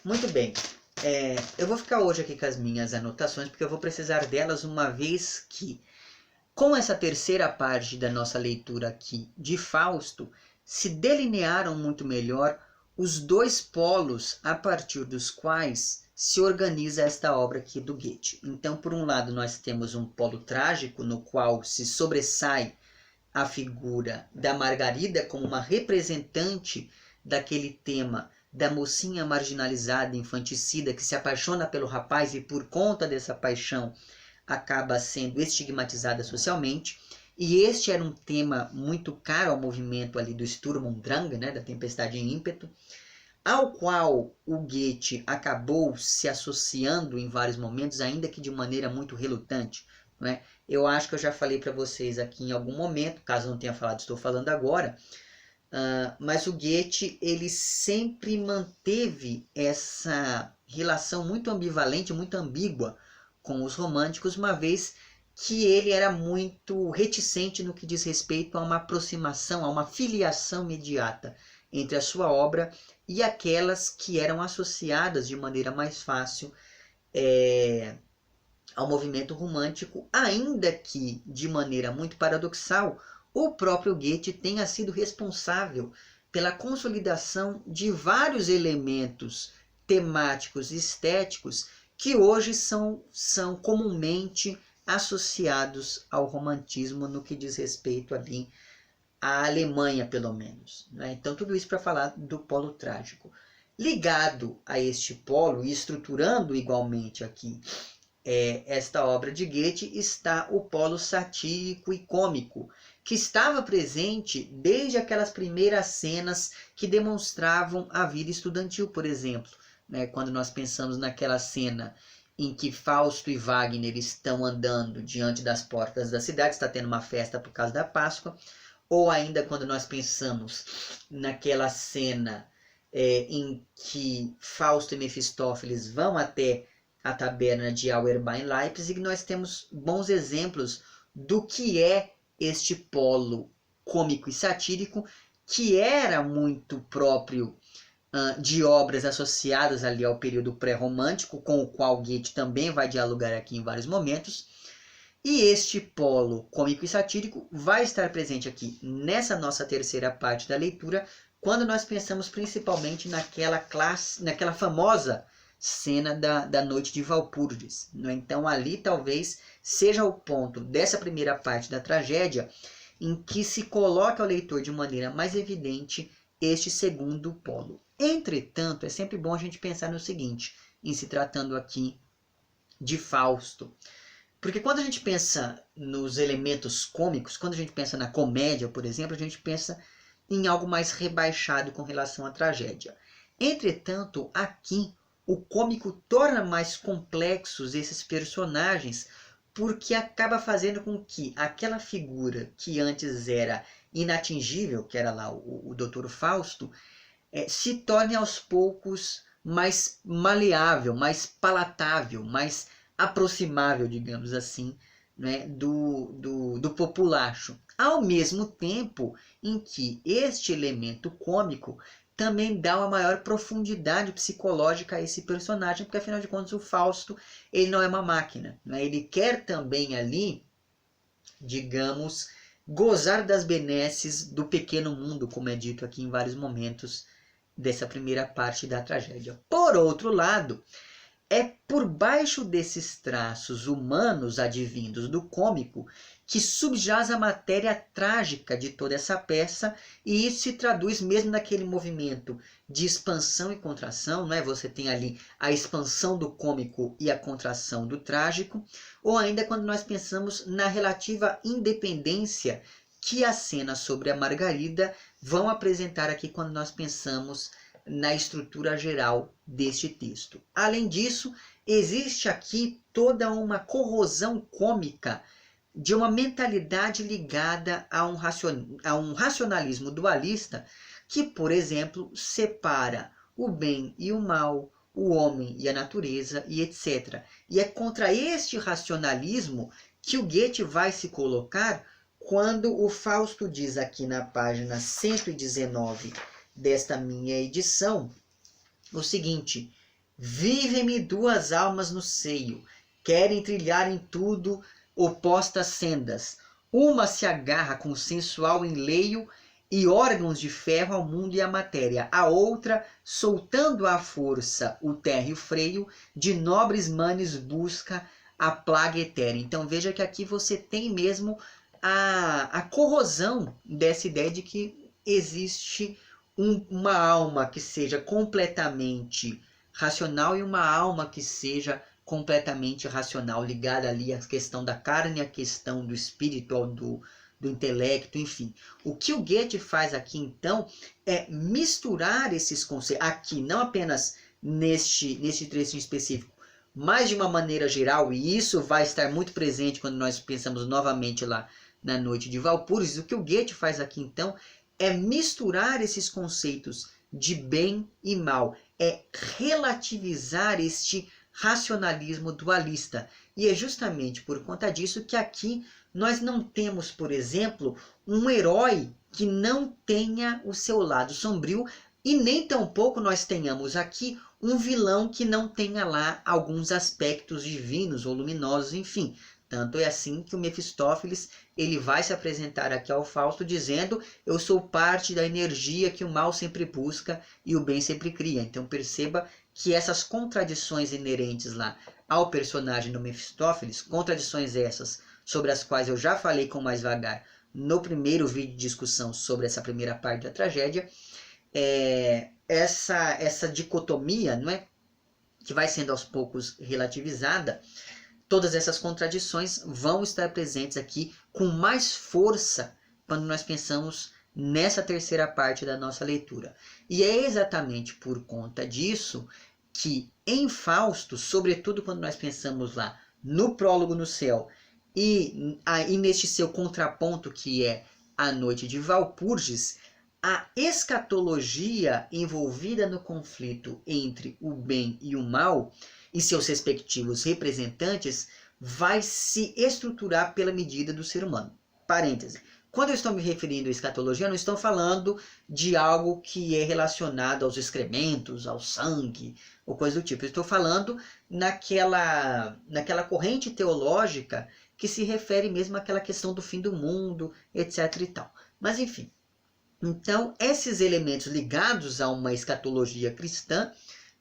Muito bem. Eu vou ficar hoje aqui com as minhas anotações, porque eu vou precisar delas uma vez que, com essa terceira parte da nossa leitura aqui de Fausto, se delinearam muito melhor os dois polos a partir dos quais se organiza esta obra aqui do Goethe. Então, por um lado, nós temos um polo trágico, no qual se sobressai a figura da Margarida como uma representante daquele tema da mocinha marginalizada, infanticida, que se apaixona pelo rapaz e por conta dessa paixão acaba sendo estigmatizada socialmente. E este era um tema muito caro ao movimento ali do Sturm und Drang, né, da tempestade em ímpeto, ao qual o Goethe acabou se associando em vários momentos, ainda que de maneira muito relutante. Não é? Eu acho que eu já falei para vocês aqui em algum momento, caso não tenha falado, estou falando agora, mas o Goethe ele sempre manteve essa relação muito ambivalente, muito ambígua com os românticos, uma vez que ele era muito reticente no que diz respeito a uma aproximação, a uma filiação imediata entre a sua obra e aquelas que eram associadas de maneira mais fácil ao movimento romântico, ainda que, de maneira muito paradoxal, o próprio Goethe tenha sido responsável pela consolidação de vários elementos temáticos e estéticos que hoje são comumente associados ao romantismo no que diz respeito ali à Alemanha, pelo menos. Né? Então, tudo isso para falar do polo trágico. Ligado a este polo e estruturando igualmente aqui esta obra de Goethe está o polo satírico e cômico, que estava presente desde aquelas primeiras cenas que demonstravam a vida estudantil, por exemplo. Né? Quando nós pensamos naquela cena em que Fausto e Wagner estão andando diante das portas da cidade, está tendo uma festa por causa da Páscoa, ou ainda quando nós pensamos naquela cena em que Fausto e Mefistófeles vão até a taberna de Auerbach em Leipzig, nós temos bons exemplos do que é este polo cômico e satírico, que era muito próprio de obras associadas ali ao período pré-romântico, com o qual Goethe também vai dialogar aqui em vários momentos. E este polo cômico e satírico vai estar presente aqui nessa nossa terceira parte da leitura, quando nós pensamos principalmente naquela famosa cena da noite de Walpurgis. Né? Então ali talvez seja o ponto dessa primeira parte da tragédia em que se coloca ao leitor de maneira mais evidente este segundo polo. Entretanto, é sempre bom a gente pensar no seguinte, em se tratando aqui de Fausto. Porque quando a gente pensa nos elementos cômicos, quando a gente pensa na comédia, por exemplo, a gente pensa em algo mais rebaixado com relação à tragédia. Entretanto, aqui o cômico torna mais complexos esses personagens, porque acaba fazendo com que aquela figura que antes era inatingível, que era lá o Dr. Fausto, se torne aos poucos mais maleável, mais palatável, mais aproximável, digamos assim, né, do populacho. Ao mesmo tempo em que este elemento cômico também dá uma maior profundidade psicológica a esse personagem, porque afinal de contas o Fausto ele não é uma máquina. Né? Ele quer também ali, digamos, gozar das benesses do pequeno mundo, como é dito aqui em vários momentos dessa primeira parte da tragédia. Por outro lado, é por baixo desses traços humanos advindos do cômico que subjaz a matéria trágica de toda essa peça, e isso se traduz mesmo naquele movimento de expansão e contração, não é? Você tem ali a expansão do cômico e a contração do trágico, ou ainda quando nós pensamos na relativa independência que as cenas sobre a Margarida vão apresentar aqui quando nós pensamos na estrutura geral deste texto. Além disso, existe aqui toda uma corrosão cômica de uma mentalidade ligada a um racionalismo dualista que, por exemplo, separa o bem e o mal, o homem e a natureza e etc. E é contra este racionalismo que o Goethe vai se colocar quando o Fausto diz aqui na página 119 desta minha edição o seguinte: Vivem-me duas almas no seio, querem trilhar em tudo opostas sendas. Uma se agarra com sensual enleio e órgãos de ferro ao mundo e à matéria. A outra, soltando à força o térreo freio, de nobres manes busca a plaga etérea. Então veja que aqui você tem mesmo a corrosão dessa ideia de que existe uma alma que seja completamente racional e uma alma que seja completamente racional, ligada ali à questão da carne, à questão do espírito, do intelecto, enfim. O que o Goethe faz aqui, então, é misturar esses conceitos, aqui, não apenas neste trecho específico, mas de uma maneira geral, e isso vai estar muito presente quando nós pensamos novamente lá na Noite de Walpurgis. O que o Goethe faz aqui, então, é misturar esses conceitos de bem e mal, é relativizar este racionalismo dualista. E é justamente por conta disso que aqui nós não temos, por exemplo, um herói que não tenha o seu lado sombrio, e nem tampouco nós tenhamos aqui um vilão que não tenha lá alguns aspectos divinos ou luminosos, enfim. Tanto é assim que o Mefistófeles ele vai se apresentar aqui ao Fausto dizendo: eu sou parte da energia que o mal sempre busca e o bem sempre cria. Então perceba que essas contradições inerentes lá ao personagem do Mefistófeles, contradições essas sobre as quais eu já falei com mais vagar no primeiro vídeo de discussão sobre essa primeira parte da tragédia, essa dicotomia, não é, que vai sendo aos poucos relativizada, todas essas contradições vão estar presentes aqui com mais força quando nós pensamos nessa terceira parte da nossa leitura. E é exatamente por conta disso que em Fausto, sobretudo quando nós pensamos lá no prólogo no céu e neste seu contraponto que é a Noite de Walpurgis, a escatologia envolvida no conflito entre o bem e o mal e seus respectivos representantes vai se estruturar pela medida do ser humano. Parêntese. Quando eu estou me referindo à escatologia, eu não estou falando de algo que é relacionado aos excrementos, ao sangue, ou coisa do tipo. Eu estou falando naquela corrente teológica que se refere mesmo àquela questão do fim do mundo, etc. e tal. Mas enfim. Então, esses elementos ligados a uma escatologia cristã,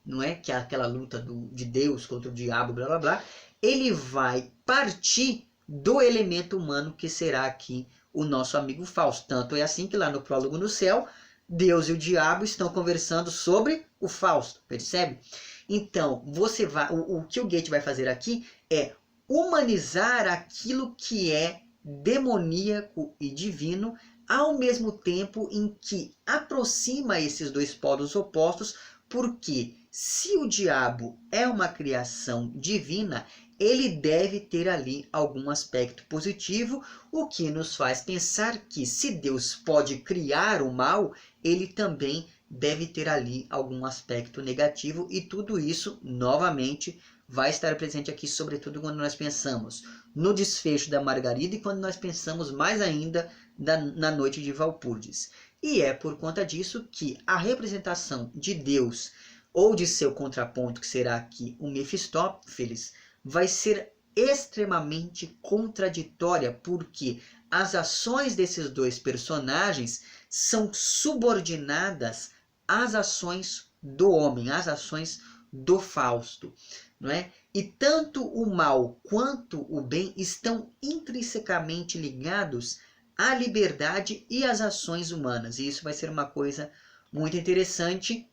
não é? Que é aquela luta de Deus contra o diabo, blá blá blá, ele vai partir do elemento humano que será aqui o nosso amigo Fausto. Tanto é assim que lá no prólogo no céu, Deus e o diabo estão conversando sobre o Fausto, percebe? Então, o que o Goethe vai fazer aqui é humanizar aquilo que é demoníaco e divino, ao mesmo tempo em que aproxima esses dois polos opostos, porque se o diabo é uma criação divina, ele deve ter ali algum aspecto positivo, o que nos faz pensar que se Deus pode criar o mal, ele também deve ter ali algum aspecto negativo, e tudo isso, novamente, vai estar presente aqui, sobretudo quando nós pensamos no desfecho da Margarida e quando nós pensamos mais ainda na Noite de Walpurgis. E é por conta disso que a representação de Deus, ou de seu contraponto, que será aqui o Mefistófeles, vai ser extremamente contraditória, porque as ações desses dois personagens são subordinadas às ações do homem, às ações do Fausto, não é? E tanto o mal quanto o bem estão intrinsecamente ligados à liberdade e às ações humanas. E isso vai ser uma coisa muito interessante.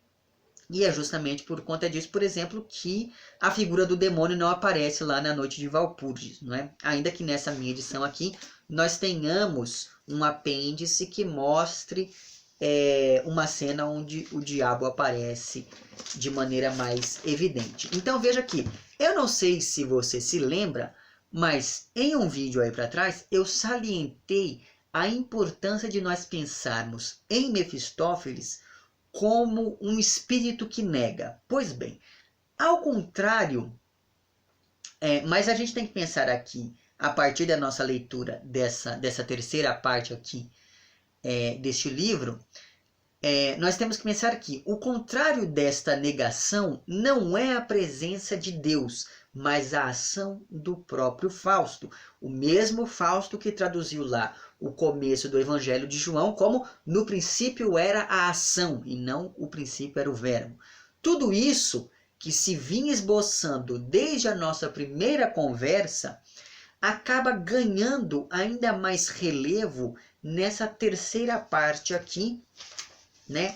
E é justamente por conta disso, por exemplo, que a figura do demônio não aparece lá na Noite de Walpurgis, não é? Ainda que nessa minha edição aqui nós tenhamos um apêndice que mostre uma cena onde o diabo aparece de maneira mais evidente. Então veja aqui, eu não sei se você se lembra, mas em um vídeo aí para trás eu salientei a importância de nós pensarmos em Mefistófeles como um espírito que nega. Pois bem, ao contrário, mas a gente tem que pensar aqui, a partir da nossa leitura dessa terceira parte aqui deste livro, nós temos que pensar que o contrário desta negação não é a presença de Deus, mas a ação do próprio Fausto. O mesmo Fausto que traduziu lá o começo do Evangelho de João como no princípio era a ação e não o princípio era o verbo. Tudo isso que se vinha esboçando desde a nossa primeira conversa acaba ganhando ainda mais relevo nessa terceira parte aqui, né,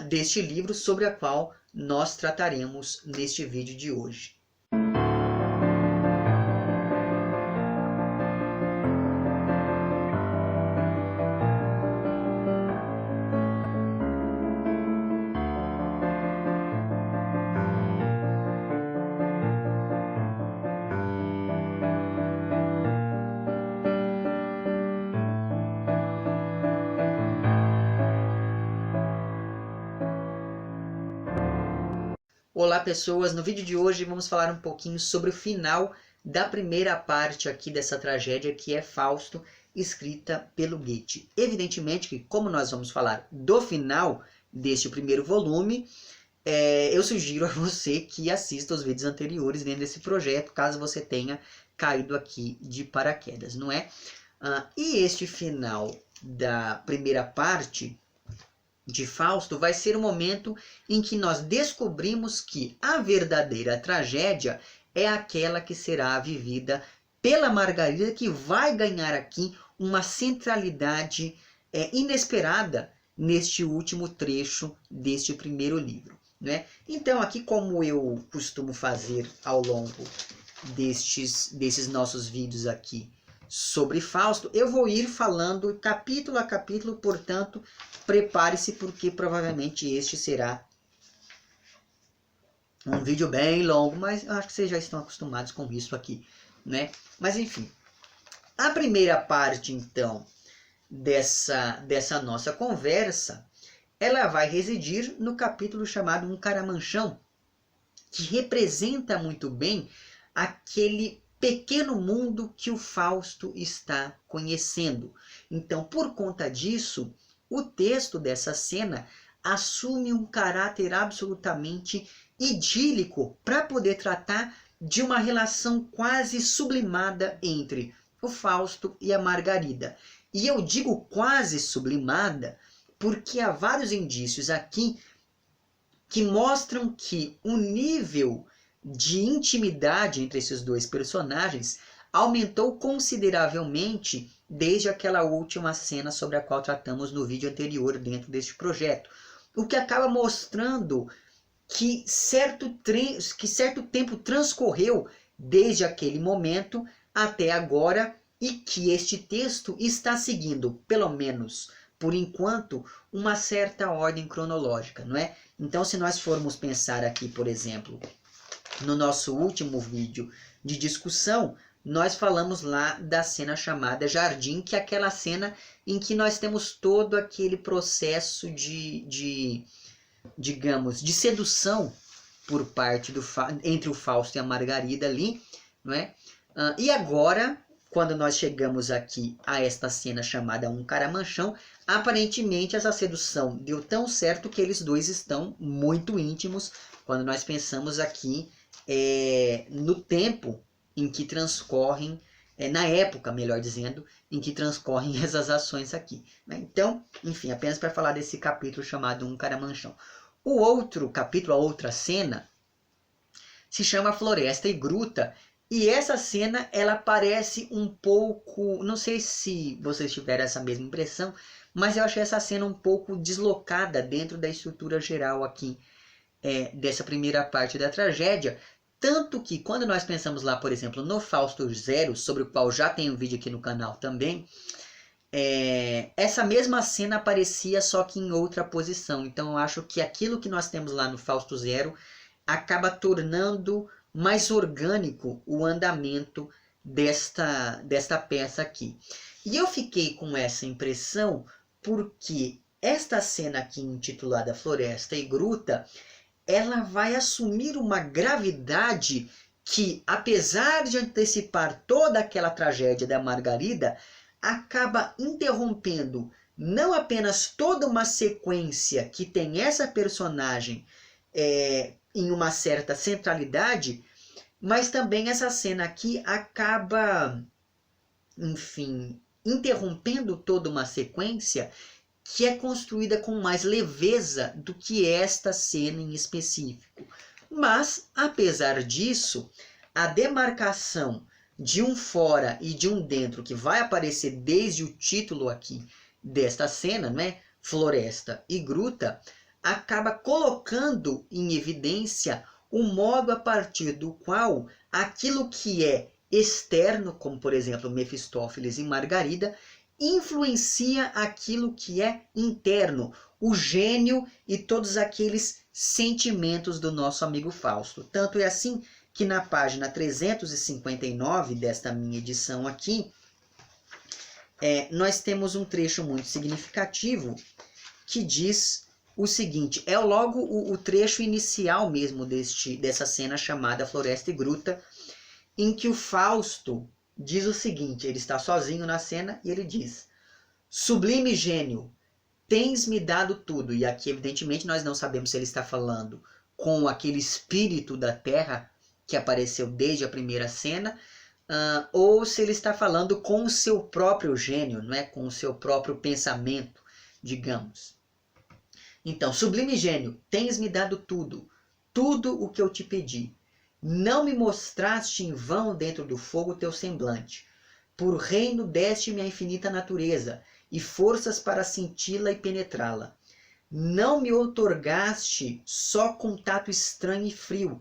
deste livro sobre a qual nós trataremos neste vídeo de hoje. Olá pessoas, no vídeo de hoje vamos falar um pouquinho sobre o final da primeira parte aqui dessa tragédia que é Fausto, escrita pelo Goethe. Evidentemente que como nós vamos falar do final deste primeiro volume, eu sugiro a você que assista os vídeos anteriores dentro desse projeto, caso você tenha caído aqui de paraquedas, não é? E este final da primeira parte de Fausto vai ser o momento em que nós descobrimos que a verdadeira tragédia é aquela que será vivida pela Margarida, que vai ganhar aqui uma centralidade inesperada neste último trecho deste primeiro livro, né? Então aqui, como eu costumo fazer ao longo desses nossos vídeos aqui sobre Fausto, eu vou ir falando capítulo a capítulo, portanto, prepare-se porque provavelmente este será um vídeo bem longo, mas eu acho que vocês já estão acostumados com isso aqui, né? Mas enfim, a primeira parte então dessa nossa conversa, ela vai residir no capítulo chamado Um Caramanchão, que representa muito bem aquele pequeno mundo que o Fausto está conhecendo. Então, por conta disso, o texto dessa cena assume um caráter absolutamente idílico para poder tratar de uma relação quase sublimada entre o Fausto e a Margarida. E eu digo quase sublimada porque há vários indícios aqui que mostram que o nível de intimidade entre esses dois personagens aumentou consideravelmente desde aquela última cena sobre a qual tratamos no vídeo anterior dentro deste projeto. O que acaba mostrando que certo tempo transcorreu desde aquele momento até agora e que este texto está seguindo, pelo menos por enquanto, uma certa ordem cronológica, não é? Então, se nós formos pensar aqui, por exemplo, no nosso último vídeo de discussão, nós falamos lá da cena chamada Jardim, que é aquela cena em que nós temos todo aquele processo digamos, de sedução por parte entre o Fausto e a Margarida ali, não é? E agora, quando nós chegamos aqui a esta cena chamada Um Caramanchão, aparentemente essa sedução deu tão certo que eles dois estão muito íntimos quando nós pensamos aqui no tempo em que transcorrem, na época, melhor dizendo, em que transcorrem essas ações aqui, né? Então, enfim, apenas para falar desse capítulo chamado Um Caramanchão. O outro capítulo, a outra cena, se chama Floresta e Gruta, e essa cena, ela parece um pouco, não sei se vocês tiveram essa mesma impressão, mas eu achei essa cena um pouco deslocada dentro da estrutura geral aqui dessa primeira parte da tragédia. Tanto que quando nós pensamos lá, por exemplo, no Fausto Zero, sobre o qual já tem um vídeo aqui no canal também, essa mesma cena aparecia só que em outra posição. Então eu acho que aquilo que nós temos lá no Fausto Zero acaba tornando mais orgânico o andamento desta peça aqui. E eu fiquei com essa impressão porque esta cena aqui intitulada Floresta e Gruta, ela vai assumir uma gravidade que, apesar de antecipar toda aquela tragédia da Margarida, acaba interrompendo não apenas toda uma sequência que tem essa personagem em uma certa centralidade, mas também essa cena aqui acaba, enfim, interrompendo toda uma sequência que é construída com mais leveza do que esta cena em específico. Mas, apesar disso, a demarcação de um fora e de um dentro que vai aparecer desde o título aqui desta cena, né, floresta e gruta, acaba colocando em evidência o modo a partir do qual aquilo que é externo, como por exemplo Mefistófeles e Margarida, influencia aquilo que é interno, o gênio e todos aqueles sentimentos do nosso amigo Fausto. Tanto é assim que na página 359 desta minha edição aqui, nós temos um trecho muito significativo que diz o seguinte, é logo o trecho inicial mesmo dessa cena chamada Floresta e Gruta, em que o Fausto diz o seguinte, ele está sozinho na cena e ele diz: sublime gênio, tens-me dado tudo. E aqui, evidentemente, nós não sabemos se ele está falando com aquele espírito da terra que apareceu desde a primeira cena, ou se ele está falando com o seu próprio gênio, não é? Com o seu próprio pensamento, digamos. Então, sublime gênio, tens-me dado tudo, tudo o que eu te pedi. Não me mostraste em vão dentro do fogo teu semblante. Por reino deste-me a infinita natureza, e forças para senti-la e penetrá-la. Não me outorgaste só contato estranho e frio.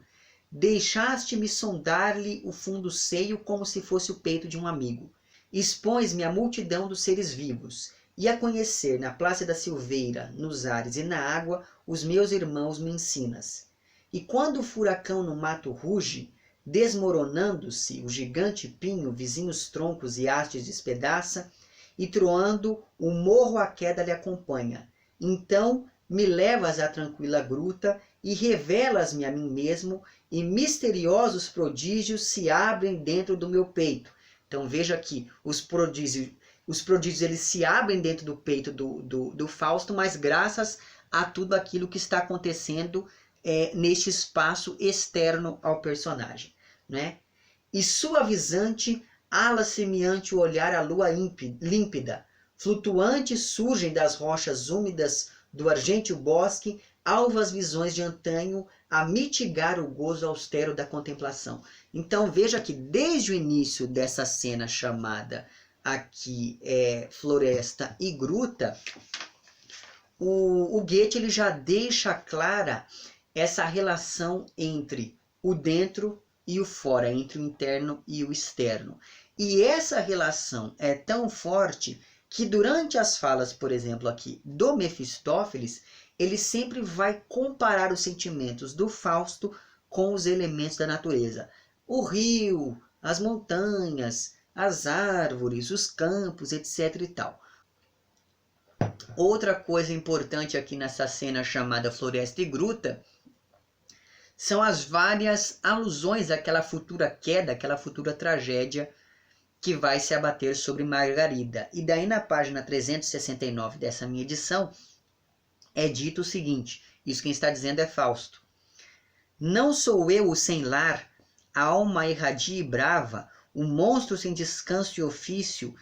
Deixaste-me sondar-lhe o fundo seio como se fosse o peito de um amigo. Expões-me à multidão dos seres vivos, e a conhecer na Praça da Silveira, nos ares e na água, os meus irmãos me ensinas. E quando o furacão no mato ruge, desmoronando-se o gigante pinho, vizinhos troncos e hastes despedaça, e troando o morro à queda lhe acompanha. Então me levas à tranquila gruta e revelas-me a mim mesmo, e misteriosos prodígios se abrem dentro do meu peito. Então veja aqui, os prodígios eles se abrem dentro do peito do Fausto, mas graças a tudo aquilo que está acontecendo neste espaço externo ao personagem, né? E suavizante, ala semeante o olhar a lua límpida, flutuantes surgem das rochas úmidas do argênteo bosque, alvas visões de antanho a mitigar o gozo austero da contemplação. Então veja que desde o início dessa cena chamada aqui Floresta e Gruta, o Goethe ele já deixa clara essa relação entre o dentro e o fora, entre o interno e o externo. E essa relação é tão forte que durante as falas, por exemplo, aqui do Mefistófeles, ele sempre vai comparar os sentimentos do Fausto com os elementos da natureza. O rio, as montanhas, as árvores, os campos, etc. e tal. Outra coisa importante aqui nessa cena chamada Floresta e Gruta são as várias alusões àquela futura queda, àquela futura tragédia que vai se abater sobre Margarida. E daí na página 369 dessa minha edição é dito o seguinte, isso quem está dizendo é Fausto. Não sou eu o sem lar, a alma erradia e brava, o monstro sem descanso e ofício,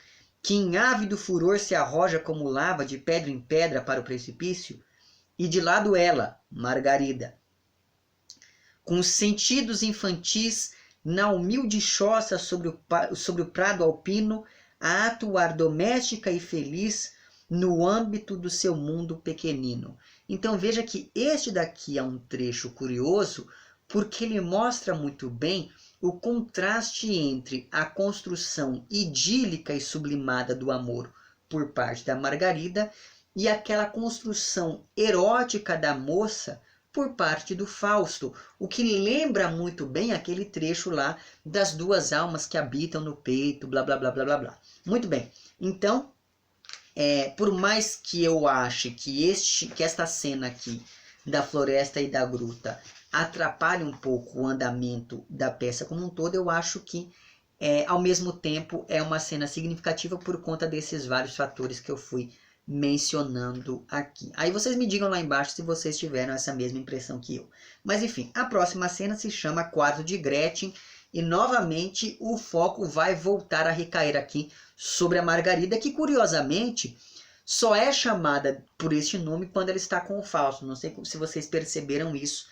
que em ávido furor se arroja como lava de pedra em pedra para o precipício? E de lado ela, Margarida, com os sentidos infantis, na humilde choça sobre o prado alpino, a atuar doméstica e feliz no âmbito do seu mundo pequenino. Então veja que este daqui é um trecho curioso, porque ele mostra muito bem o contraste entre a construção idílica e sublimada do amor por parte da Margarida e aquela construção erótica da moça por parte do Fausto, o que lembra muito bem aquele trecho lá das duas almas que habitam no peito, blá blá blá blá blá blá. Muito bem, então, por mais que eu ache que esta cena aqui da floresta e da gruta atrapalhe um pouco o andamento da peça como um todo, eu acho que ao mesmo tempo é uma cena significativa por conta desses vários fatores que eu fui mencionando aqui. Aí vocês me digam lá embaixo se vocês tiveram essa mesma impressão que eu. Mas enfim, a próxima cena se chama Quarto de Gretchen e novamente o foco vai voltar a recair aqui sobre a Margarida, que curiosamente só é chamada por este nome quando ela está com o Fausto. Não sei se vocês perceberam isso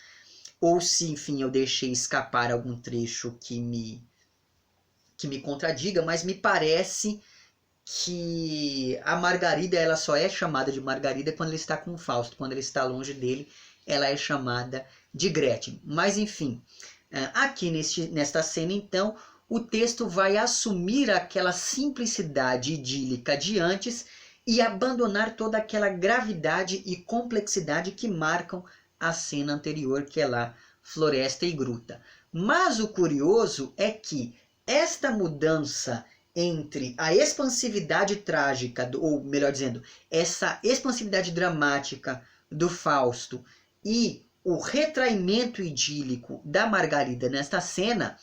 ou se, enfim, eu deixei escapar algum trecho que me contradiga, mas me parece que a Margarida ela só é chamada de Margarida quando ele está com o Fausto. Quando ele está longe dele, ela é chamada de Gretchen. Mas enfim, aqui nesta cena então, o texto vai assumir aquela simplicidade idílica de antes e abandonar toda aquela gravidade e complexidade que marcam a cena anterior, que é lá Floresta e Gruta. Mas o curioso é que esta mudança entre a expansividade trágica, ou melhor dizendo, essa expansividade dramática do Fausto e o retraimento idílico da Margarida nesta cena,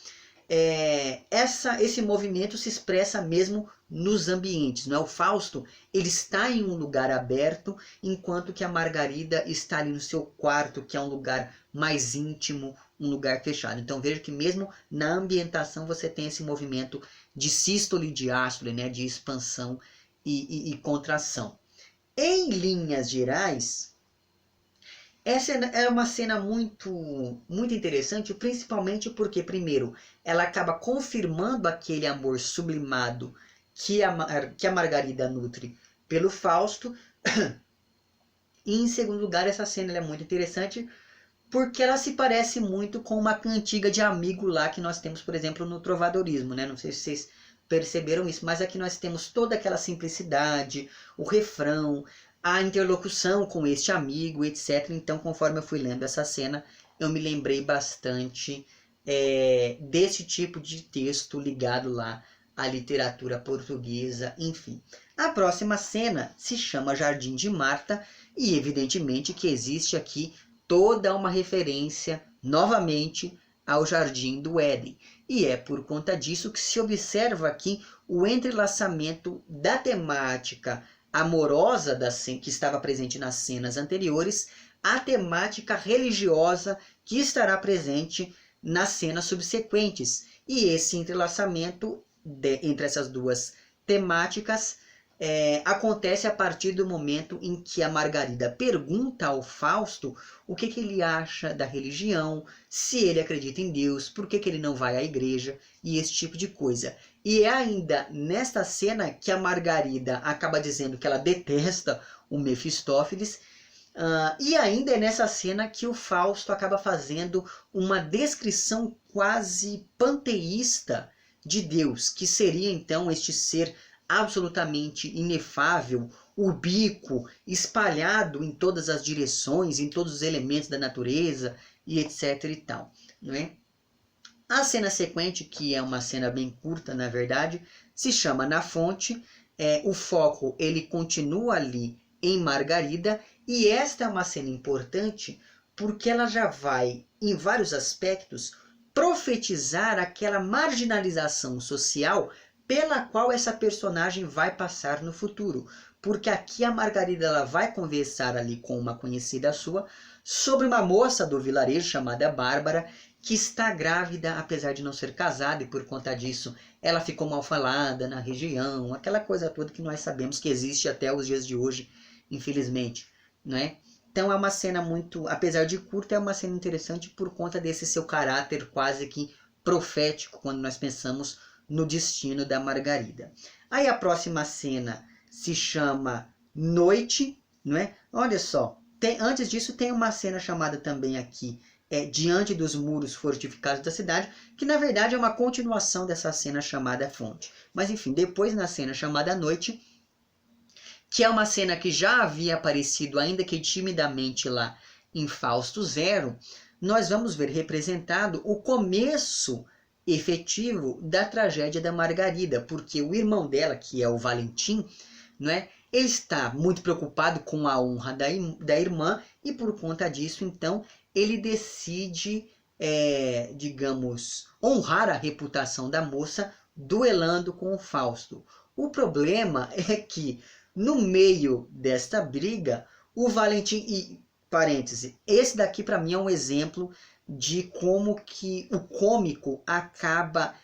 esse movimento se expressa mesmo nos ambientes. Não é? O Fausto ele está em um lugar aberto, enquanto que a Margarida está ali no seu quarto, que é um lugar mais íntimo, um lugar fechado. Então veja que mesmo na ambientação você tem esse movimento de sístole e diástole, né? De expansão e contração. Em linhas gerais, essa é uma cena muito interessante, principalmente porque, primeiro, ela acaba confirmando aquele amor sublimado que a Margarida nutre pelo Fausto. E, em segundo lugar, essa cena é muito interessante porque ela se parece muito com uma cantiga de amigo lá que nós temos, por exemplo, no trovadorismo, né? Não sei se vocês perceberam isso, mas aqui nós temos toda aquela simplicidade, o refrão, a interlocução com este amigo, etc. Então, conforme eu fui lendo essa cena, eu me lembrei bastante desse tipo de texto ligado lá à literatura portuguesa, enfim. A próxima cena se chama Jardim de Marta e evidentemente que existe aqui toda uma referência, novamente, ao Jardim do Éden. E é por conta disso que se observa aqui o entrelaçamento da temática amorosa que estava presente nas cenas anteriores, a temática religiosa que estará presente nas cenas subsequentes. E esse entrelaçamento entre essas duas temáticas acontece a partir do momento em que a Margarida pergunta ao Fausto o que ele acha da religião, se ele acredita em Deus, por que ele não vai à igreja e esse tipo de coisa. E é ainda nesta cena que a Margarida acaba dizendo que ela detesta o Mefistófeles, e ainda é nessa cena que o Fausto acaba fazendo uma descrição quase panteísta de Deus, que seria então este ser absolutamente inefável, ubíquo, espalhado em todas as direções, em todos os elementos da natureza e etc e tal, não é? A cena sequente, que é uma cena bem curta na verdade, se chama Na Fonte. O foco ele continua ali em Margarida e esta é uma cena importante porque ela já vai em vários aspectos profetizar aquela marginalização social pela qual essa personagem vai passar no futuro. Porque aqui a Margarida ela vai conversar ali com uma conhecida sua sobre uma moça do vilarejo chamada Bárbara, que está grávida apesar de não ser casada e por conta disso ela ficou mal falada na região, aquela coisa toda que nós sabemos que existe até os dias de hoje, infelizmente, não é? Então é uma cena muito, apesar de curta, é uma cena interessante por conta desse seu caráter quase que profético quando nós pensamos no destino da Margarida. Aí a próxima cena se chama Noite, não é? Olha só, antes disso tem uma cena chamada também aqui Diante dos Muros Fortificados da Cidade, que na verdade é uma continuação dessa cena chamada Fonte. Mas enfim, depois na cena chamada Noite, que é uma cena que já havia aparecido, ainda que timidamente lá em Fausto Zero, nós vamos ver representado o começo efetivo da tragédia da Margarida, porque o irmão dela, que é o Valentim, não é? Ele está muito preocupado com a honra da irmã e por conta disso, então, ele decide, digamos, honrar a reputação da moça duelando com o Fausto. O problema é que no meio desta briga, o Valentim, e parêntese, esse daqui para mim é um exemplo de como que o cômico acaba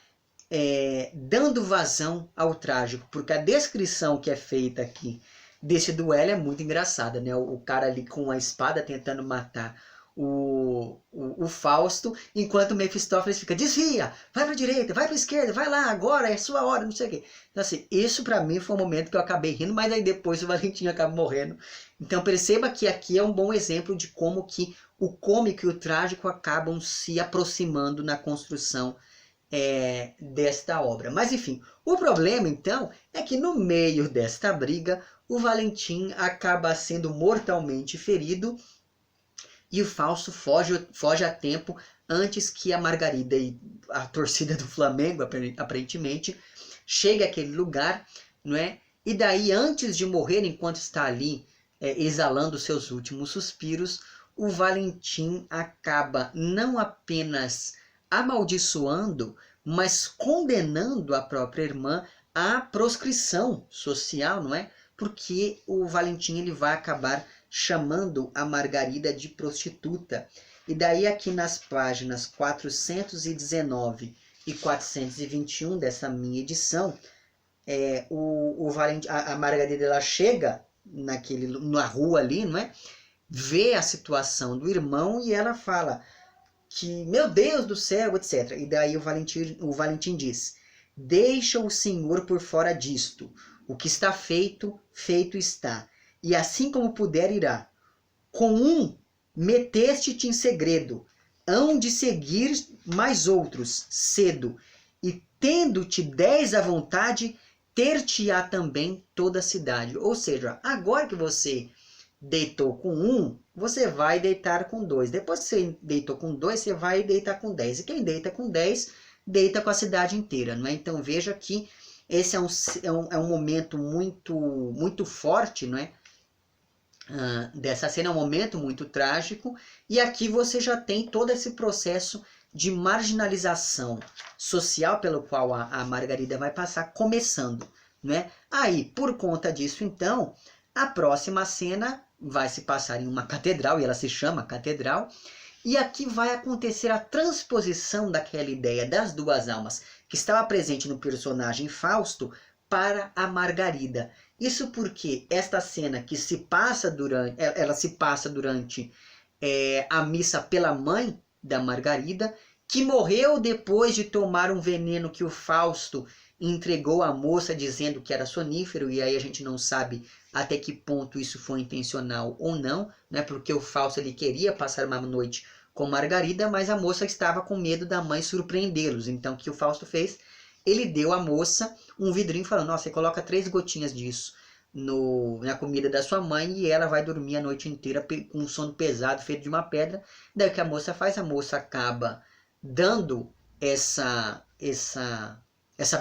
dando vazão ao trágico, porque a descrição que é feita aqui desse duelo é muito engraçada, né? O cara ali com a espada tentando matar o Fausto, enquanto o Mefistófeles fica, desvia, vai pra direita, vai pra esquerda, vai lá, agora é sua hora, não sei o quê. Então assim, isso pra mim foi um momento que eu acabei rindo, mas aí depois o Valentim acaba morrendo. Então perceba que aqui é um bom exemplo de como que o cômico e o trágico acabam se aproximando na construção desta obra. Mas enfim, o problema então é que no meio desta briga, o Valentim acaba sendo mortalmente ferido e o Fausto foge a tempo antes que a Margarida e a torcida do Flamengo, aparentemente, chegue àquele lugar, não é? E daí, antes de morrer, enquanto está ali exalando seus últimos suspiros, o Valentim acaba não apenas amaldiçoando, mas condenando a própria irmã à proscrição social, não é? Porque o Valentim ele vai acabar chamando a Margarida de prostituta. E daí aqui nas páginas 419 e 421 dessa minha edição, a Margarida ela chega na rua ali, não é? Vê a situação do irmão e ela fala que, meu Deus do céu, etc. E daí o Valentim diz, deixa o Senhor por fora disto. O que está feito, feito está. E assim como puder irá. Com um meteste-te em segredo, hão de seguir mais outros, cedo. E tendo-te 10 à vontade, ter-te-á também toda a cidade. Ou seja, agora que você deitou com um, você vai deitar com 2. Depois que você deitou com 2, você vai deitar com 10. E quem deita com 10, deita com a cidade inteira. Não é? Então veja que esse é um momento muito forte, não é? Dessa cena, é um momento muito trágico. E aqui você já tem todo esse processo de marginalização social pelo qual a Margarida vai passar, começando. Né? Aí, por conta disso, então, a próxima cena vai se passar em uma catedral, e ela se chama Catedral, e aqui vai acontecer a transposição daquela ideia das duas almas que estava presente no personagem Fausto para a Margarida. Isso porque esta cena que se passa durante a missa pela mãe da Margarida, que morreu depois de tomar um veneno que o Fausto entregou à moça dizendo que era sonífero, e aí a gente não sabe até que ponto isso foi intencional ou não, né? Porque o Fausto ele queria passar uma noite com Margarida, mas a moça estava com medo da mãe surpreendê-los. Então o que o Fausto fez? Ele deu à moça um vidrinho falando, nossa, você coloca 3 gotinhas disso na comida da sua mãe e ela vai dormir a noite inteira com um sono pesado, feito de uma pedra. Daí o que a moça faz? A moça acaba dando essa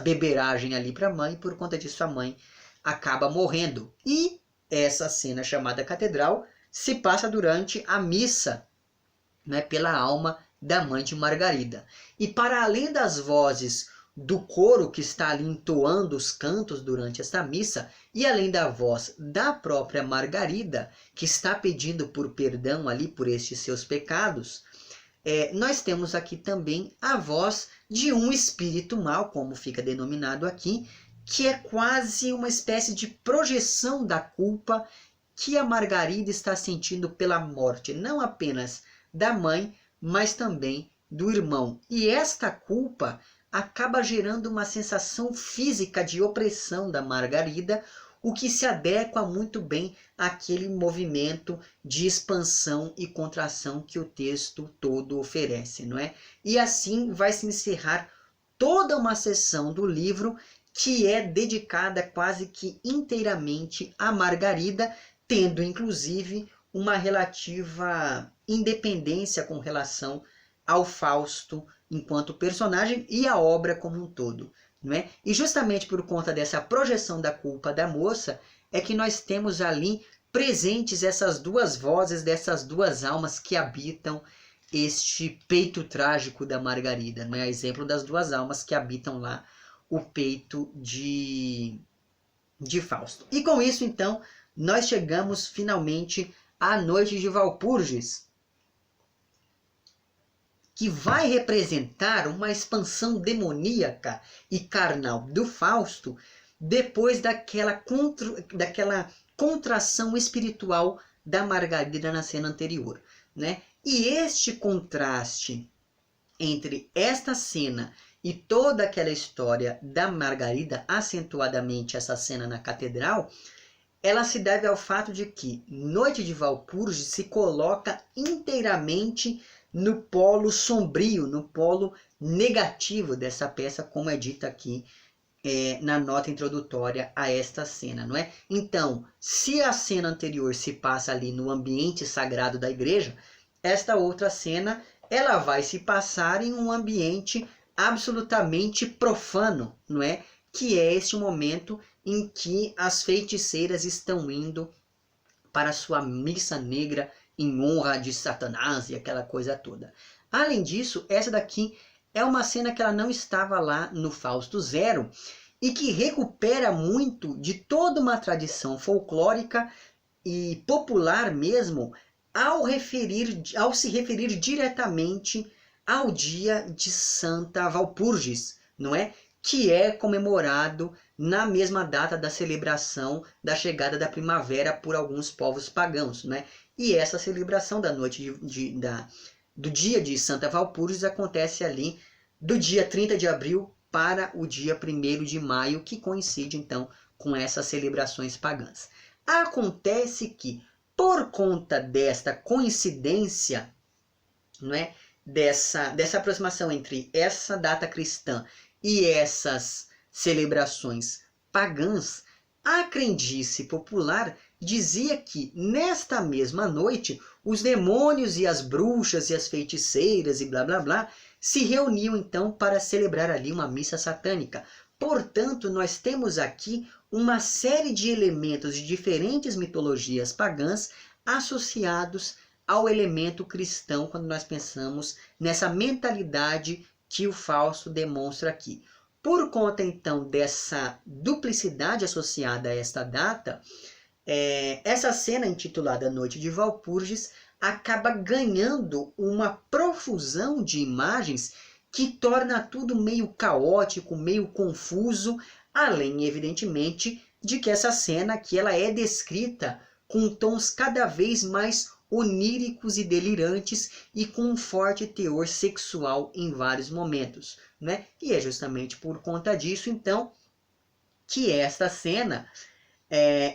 beberagem ali para a mãe, e por conta disso a mãe acaba morrendo. E essa cena chamada Catedral se passa durante a missa, né, pela alma da mãe de Margarida. E para além das vozes do coro que está ali entoando os cantos durante esta missa, e além da voz da própria Margarida, que está pedindo por perdão ali por estes seus pecados, nós temos aqui também a voz de um espírito mau, como fica denominado aqui, que é quase uma espécie de projeção da culpa que a Margarida está sentindo pela morte, não apenas da mãe, mas também do irmão. E esta culpa acaba gerando uma sensação física de opressão da Margarida, o que se adequa muito bem àquele movimento de expansão e contração que o texto todo oferece, não é? E assim vai se encerrar toda uma seção do livro que é dedicada quase que inteiramente a Margarida, tendo inclusive uma relativa independência com relação ao Fausto enquanto personagem e a obra como um todo. Não é? E justamente por conta dessa projeção da culpa da moça, é que nós temos ali presentes essas duas vozes dessas duas almas que habitam este peito trágico da Margarida. Não é? A exemplo das duas almas que habitam lá o peito de de Fausto. E com isso, então, nós chegamos finalmente à noite de Walpurgis, que vai representar uma expansão demoníaca e carnal do Fausto depois daquela contração espiritual da Margarida na cena anterior, né? E este contraste entre esta cena e toda aquela história da Margarida, acentuadamente essa cena na catedral, ela se deve ao fato de que Noite de Walpurgis se coloca inteiramente no polo sombrio, no polo negativo dessa peça, como é dito aqui na nota introdutória a esta cena, não é? Então, se a cena anterior se passa ali no ambiente sagrado da igreja, esta outra cena ela vai se passar em um ambiente absolutamente profano, não é? Que é este momento em que as feiticeiras estão indo para sua missa negra em honra de Satanás e aquela coisa toda. Além disso, essa daqui é uma cena que ela não estava lá no Fausto Zero e que recupera muito de toda uma tradição folclórica e popular mesmo ao se referir diretamente ao dia de Santa Walpurgis, não é? Que é comemorado na mesma data da celebração da chegada da primavera por alguns povos pagãos, né? E essa celebração da noite do dia de Santa Walpurgis acontece ali do dia 30 de abril para o dia 1º de maio, que coincide então com essas celebrações pagãs. Acontece que, por conta desta coincidência, não é? dessa aproximação entre essa data cristã e essas celebrações pagãs, a crendice popular dizia que nesta mesma noite os demônios e as bruxas e as feiticeiras e blá blá blá se reuniam então para celebrar ali uma missa satânica. Portanto, nós temos aqui uma série de elementos de diferentes mitologias pagãs associados ao elemento cristão quando nós pensamos nessa mentalidade que o Fausto demonstra aqui. Por conta, então, dessa duplicidade associada a esta data, essa cena intitulada Noite de Walpurgis acaba ganhando uma profusão de imagens que torna tudo meio caótico, meio confuso, além, evidentemente, de que essa cena aqui ela é descrita com tons cada vez mais oníricos e delirantes e com um forte teor sexual em vários momentos, né? E é justamente por conta disso, então, que esta cena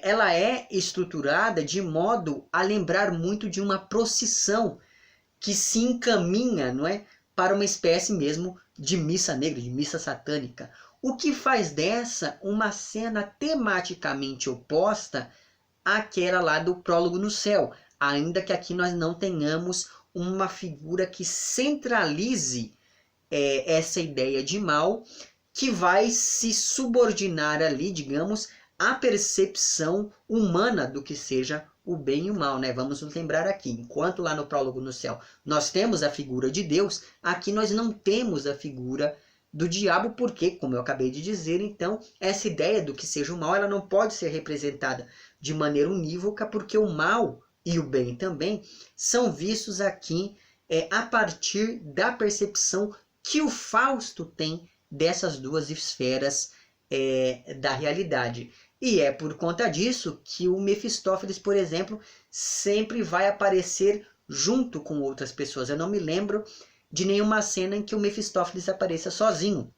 ela é estruturada de modo a lembrar muito de uma procissão que se encaminha, não é, para uma espécie mesmo de missa negra, de missa satânica, o que faz dessa uma cena tematicamente oposta àquela lá do Prólogo no Céu, ainda que aqui nós não tenhamos uma figura que centralize essa ideia de mal, que vai se subordinar ali, digamos, à percepção humana do que seja o bem e o mal, né? Vamos nos lembrar aqui, enquanto lá no Prólogo no Céu nós temos a figura de Deus, aqui nós não temos a figura do diabo, porque, como eu acabei de dizer, então, essa ideia do que seja o mal, ela não pode ser representada de maneira unívoca, porque o mal e o bem também são vistos aqui a partir da percepção que o Fausto tem dessas duas esferas da realidade. E é por conta disso que o Mefistófeles, por exemplo, sempre vai aparecer junto com outras pessoas. Eu não me lembro de nenhuma cena em que o Mefistófeles apareça sozinho,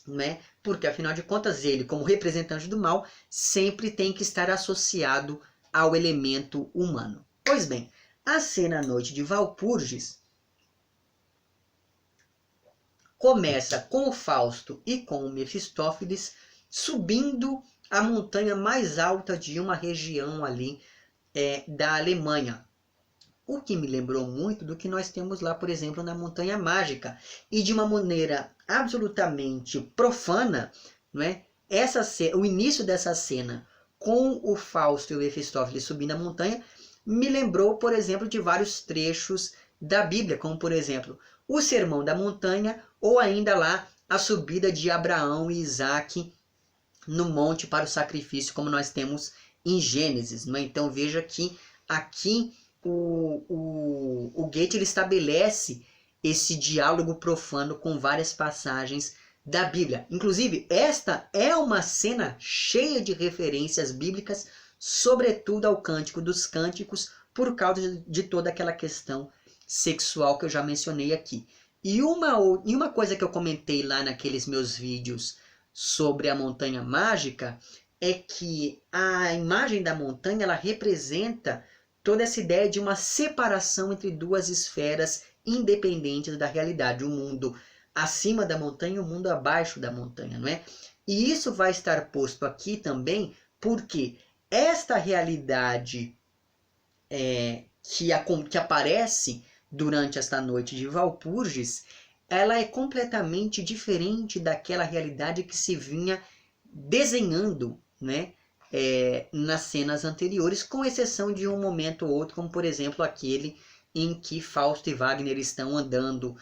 né? Porque, afinal de contas, ele, como representante do mal, sempre tem que estar associado ao elemento humano. Pois bem, a cena Noite de Walpurgis começa com o Fausto e com o Mefistófeles subindo a montanha mais alta de uma região ali da Alemanha. O que me lembrou muito do que nós temos lá, por exemplo, na Montanha Mágica. E de uma maneira absolutamente profana, não é? O início dessa cena com o Fausto e o Mefistófeles subindo a montanha me lembrou, por exemplo, de vários trechos da Bíblia, como, por exemplo, o Sermão da Montanha ou ainda lá a subida de Abraão e Isaque no monte para o sacrifício, como nós temos em Gênesis. Não é? Então veja que aqui o Goethe ele estabelece esse diálogo profano com várias passagens da Bíblia. Inclusive, esta é uma cena cheia de referências bíblicas, sobretudo ao Cântico dos Cânticos, por causa de toda aquela questão sexual que eu já mencionei aqui. E uma coisa que eu comentei lá naqueles meus vídeos sobre a montanha mágica é que a imagem da montanha ela representa toda essa ideia de uma separação entre duas esferas independentes da realidade, o mundo acima da montanha e o mundo abaixo da montanha, não é? E isso vai estar posto aqui também porque esta realidade que aparece durante esta noite de Walpurgis, ela é completamente diferente daquela realidade que se vinha desenhando, né, nas cenas anteriores, com exceção de um momento ou outro, como por exemplo aquele em que Fausto e Wagner estão andando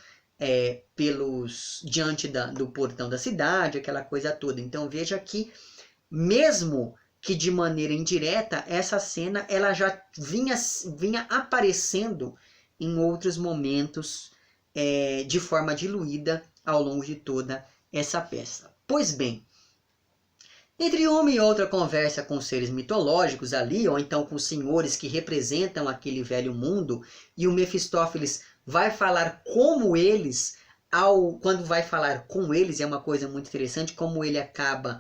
diante do portão da cidade, aquela coisa toda. Então veja que, mesmo que de maneira indireta, essa cena ela já vinha aparecendo em outros momentos de forma diluída ao longo de toda essa peça. Pois bem, entre uma e outra conversa com seres mitológicos ali, ou então com senhores que representam aquele velho mundo, e o Mefistófeles vai falar como eles, quando vai falar com eles, é uma coisa muito interessante, como ele acaba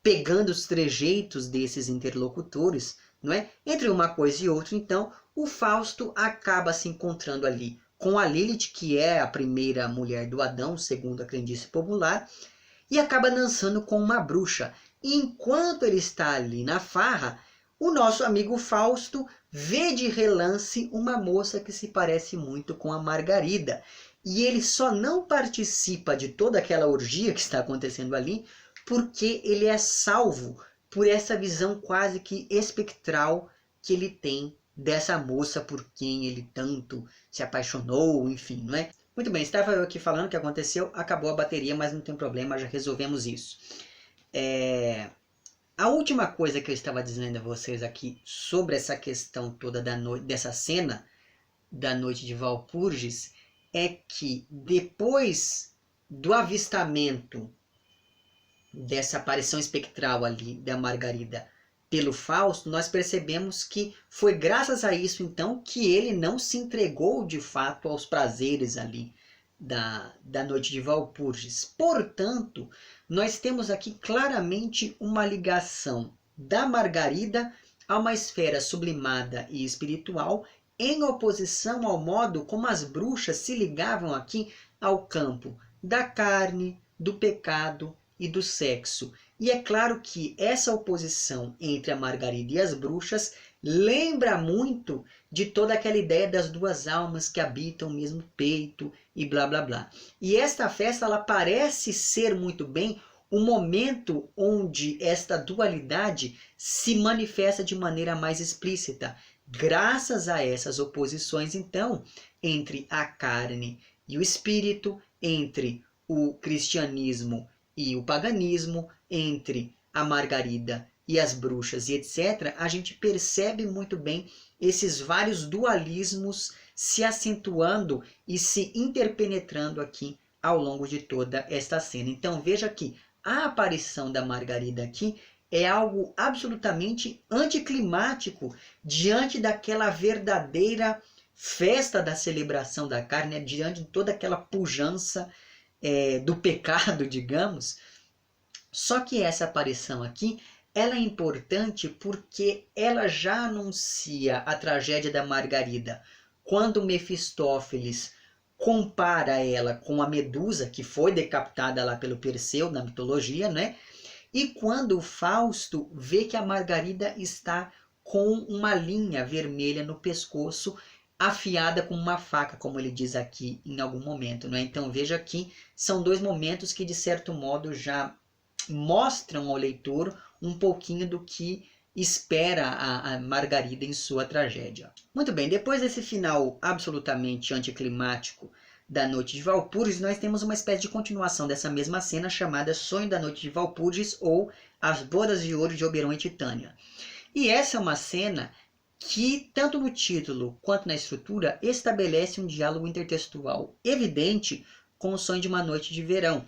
pegando os trejeitos desses interlocutores, não é? Entre uma coisa e outra, então, o Fausto acaba se encontrando ali com a Lilith, que é a primeira mulher do Adão, segundo a crendice popular, e acaba dançando com uma bruxa. E enquanto ele está ali na farra, o nosso amigo Fausto vê de relance uma moça que se parece muito com a Margarida. E ele só não participa de toda aquela orgia que está acontecendo ali, porque ele é salvo por essa visão quase que espectral que ele tem dessa moça por quem ele tanto se apaixonou, enfim, não é? Muito bem, estava eu aqui falando o que aconteceu, acabou a bateria, mas não tem problema, já resolvemos isso. A última coisa que eu estava dizendo a vocês aqui sobre essa questão toda dessa cena da noite de Walpurgis é que depois do avistamento dessa aparição espectral ali da Margarida pelo Fausto, nós percebemos que foi graças a isso então que ele não se entregou de fato aos prazeres ali da noite de Walpurgis. Portanto, nós temos aqui claramente uma ligação da Margarida a uma esfera sublimada e espiritual, em oposição ao modo como as bruxas se ligavam aqui ao campo da carne, do pecado e do sexo. E é claro que essa oposição entre a Margarida e as bruxas lembra muito de toda aquela ideia das duas almas que habitam o mesmo peito e blá blá blá. E esta festa ela parece ser muito bem o momento onde esta dualidade se manifesta de maneira mais explícita. Graças a essas oposições, então, entre a carne e o espírito, entre o cristianismo e o paganismo, entre a Margarida e as bruxas e etc., a gente percebe muito bem esses vários dualismos se acentuando e se interpenetrando aqui ao longo de toda esta cena. Então veja que a aparição da Margarida aqui é algo absolutamente anticlimático diante daquela verdadeira festa da celebração da carne, né? Diante de toda aquela pujança do pecado, digamos. Só que essa aparição aqui, ela é importante porque ela já anuncia a tragédia da Margarida. Quando Mefistófeles compara ela com a Medusa, que foi decapitada lá pelo Perseu na mitologia, né? E quando o Fausto vê que a Margarida está com uma linha vermelha no pescoço, afiada com uma faca, como ele diz aqui em algum momento, né? Então veja que são dois momentos que de certo modo já mostram ao leitor um pouquinho do que espera a Margarida em sua tragédia. Muito bem, depois desse final absolutamente anticlimático da Noite de Walpurgis, nós temos uma espécie de continuação dessa mesma cena chamada Sonho da Noite de Walpurgis ou As Bodas de Ouro de Oberon e Titânia. E essa é uma cena que, tanto no título quanto na estrutura, estabelece um diálogo intertextual evidente com o sonho de uma noite de verão.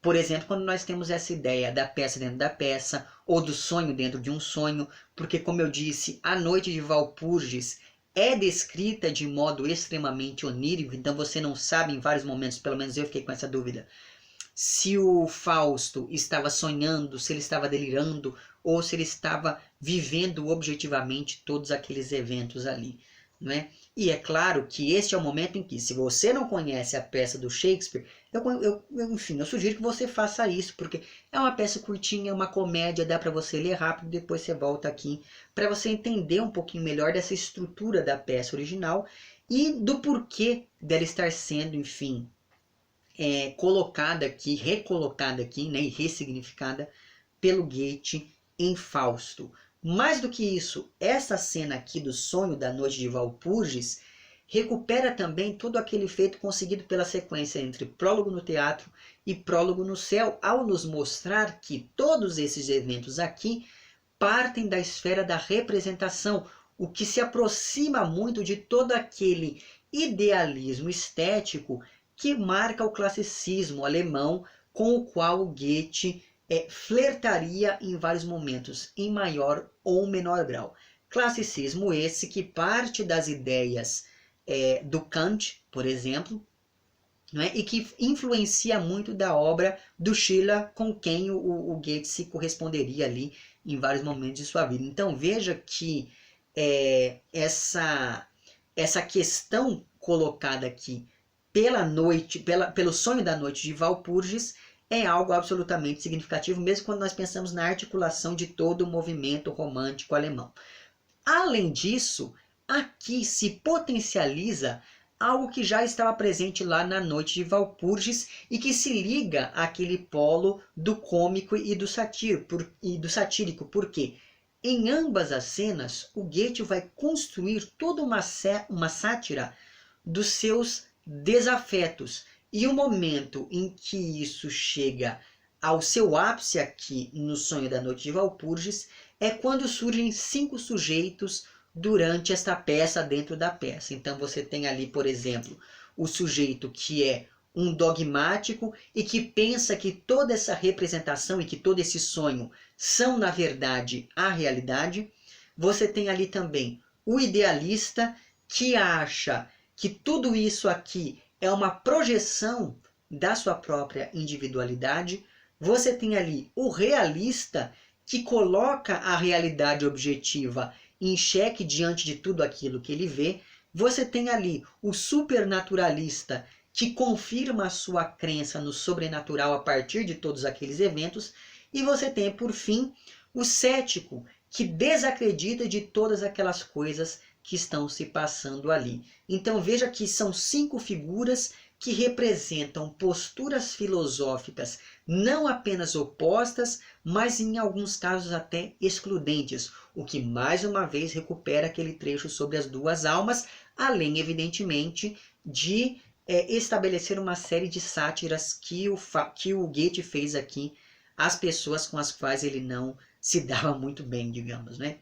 Por exemplo, quando nós temos essa ideia da peça dentro da peça, ou do sonho dentro de um sonho, porque, como eu disse, a Noite de Walpurgis é descrita de modo extremamente onírico, então você não sabe em vários momentos, pelo menos eu fiquei com essa dúvida, se o Fausto estava sonhando, se ele estava delirando, ou se ele estava vivendo objetivamente todos aqueles eventos ali, não é? E é claro que este é o momento em que, se você não conhece a peça do Shakespeare, enfim, eu sugiro que você faça isso, porque é uma peça curtinha, é uma comédia, dá para você ler rápido, depois você volta aqui para você entender um pouquinho melhor dessa estrutura da peça original e do porquê dela estar sendo, enfim, colocada aqui, recolocada aqui, né, e ressignificada pelo Goethe em Fausto. Mais do que isso, essa cena aqui do sonho da noite de Walpurgis recupera também todo aquele feito conseguido pela sequência entre prólogo no teatro e prólogo no céu, ao nos mostrar que todos esses eventos aqui partem da esfera da representação, o que se aproxima muito de todo aquele idealismo estético que marca o classicismo alemão, com o qual Goethe flertaria em vários momentos, em maior ou menor grau. Classicismo esse que parte das ideias do Kant, por exemplo, né, e que influencia muito da obra do Schiller, com quem o Goethe se corresponderia ali em vários momentos de sua vida. Então veja que essa questão colocada aqui pelo sonho da noite de Walpurgis é algo absolutamente significativo, mesmo quando nós pensamos na articulação de todo o movimento romântico alemão. Além disso, aqui se potencializa algo que já estava presente lá na Noite de Walpurgis e que se liga àquele polo do cômico e do satírico, porque em ambas as cenas o Goethe vai construir toda uma sátira dos seus desafetos. E o momento em que isso chega ao seu ápice aqui no Sonho da Noite de Walpurgis é quando surgem 5 sujeitos durante esta peça dentro da peça. Então você tem ali, por exemplo, o sujeito que é um dogmático e que pensa que toda essa representação e que todo esse sonho são, na verdade, a realidade. Você tem ali também o idealista que acha que tudo isso aqui é uma projeção da sua própria individualidade. Você tem ali o realista que coloca a realidade objetiva em xeque diante de tudo aquilo que ele vê. Você tem ali o supernaturalista que confirma a sua crença no sobrenatural a partir de todos aqueles eventos. E você tem, por fim, o cético que desacredita de todas aquelas coisas que estão se passando ali. Então veja que são 5 figuras que representam posturas filosóficas não apenas opostas, mas em alguns casos até excludentes, o que mais uma vez recupera aquele trecho sobre as duas almas, além evidentemente de estabelecer uma série de sátiras que o Goethe fez aqui às pessoas com as quais ele não se dava muito bem, digamos, né?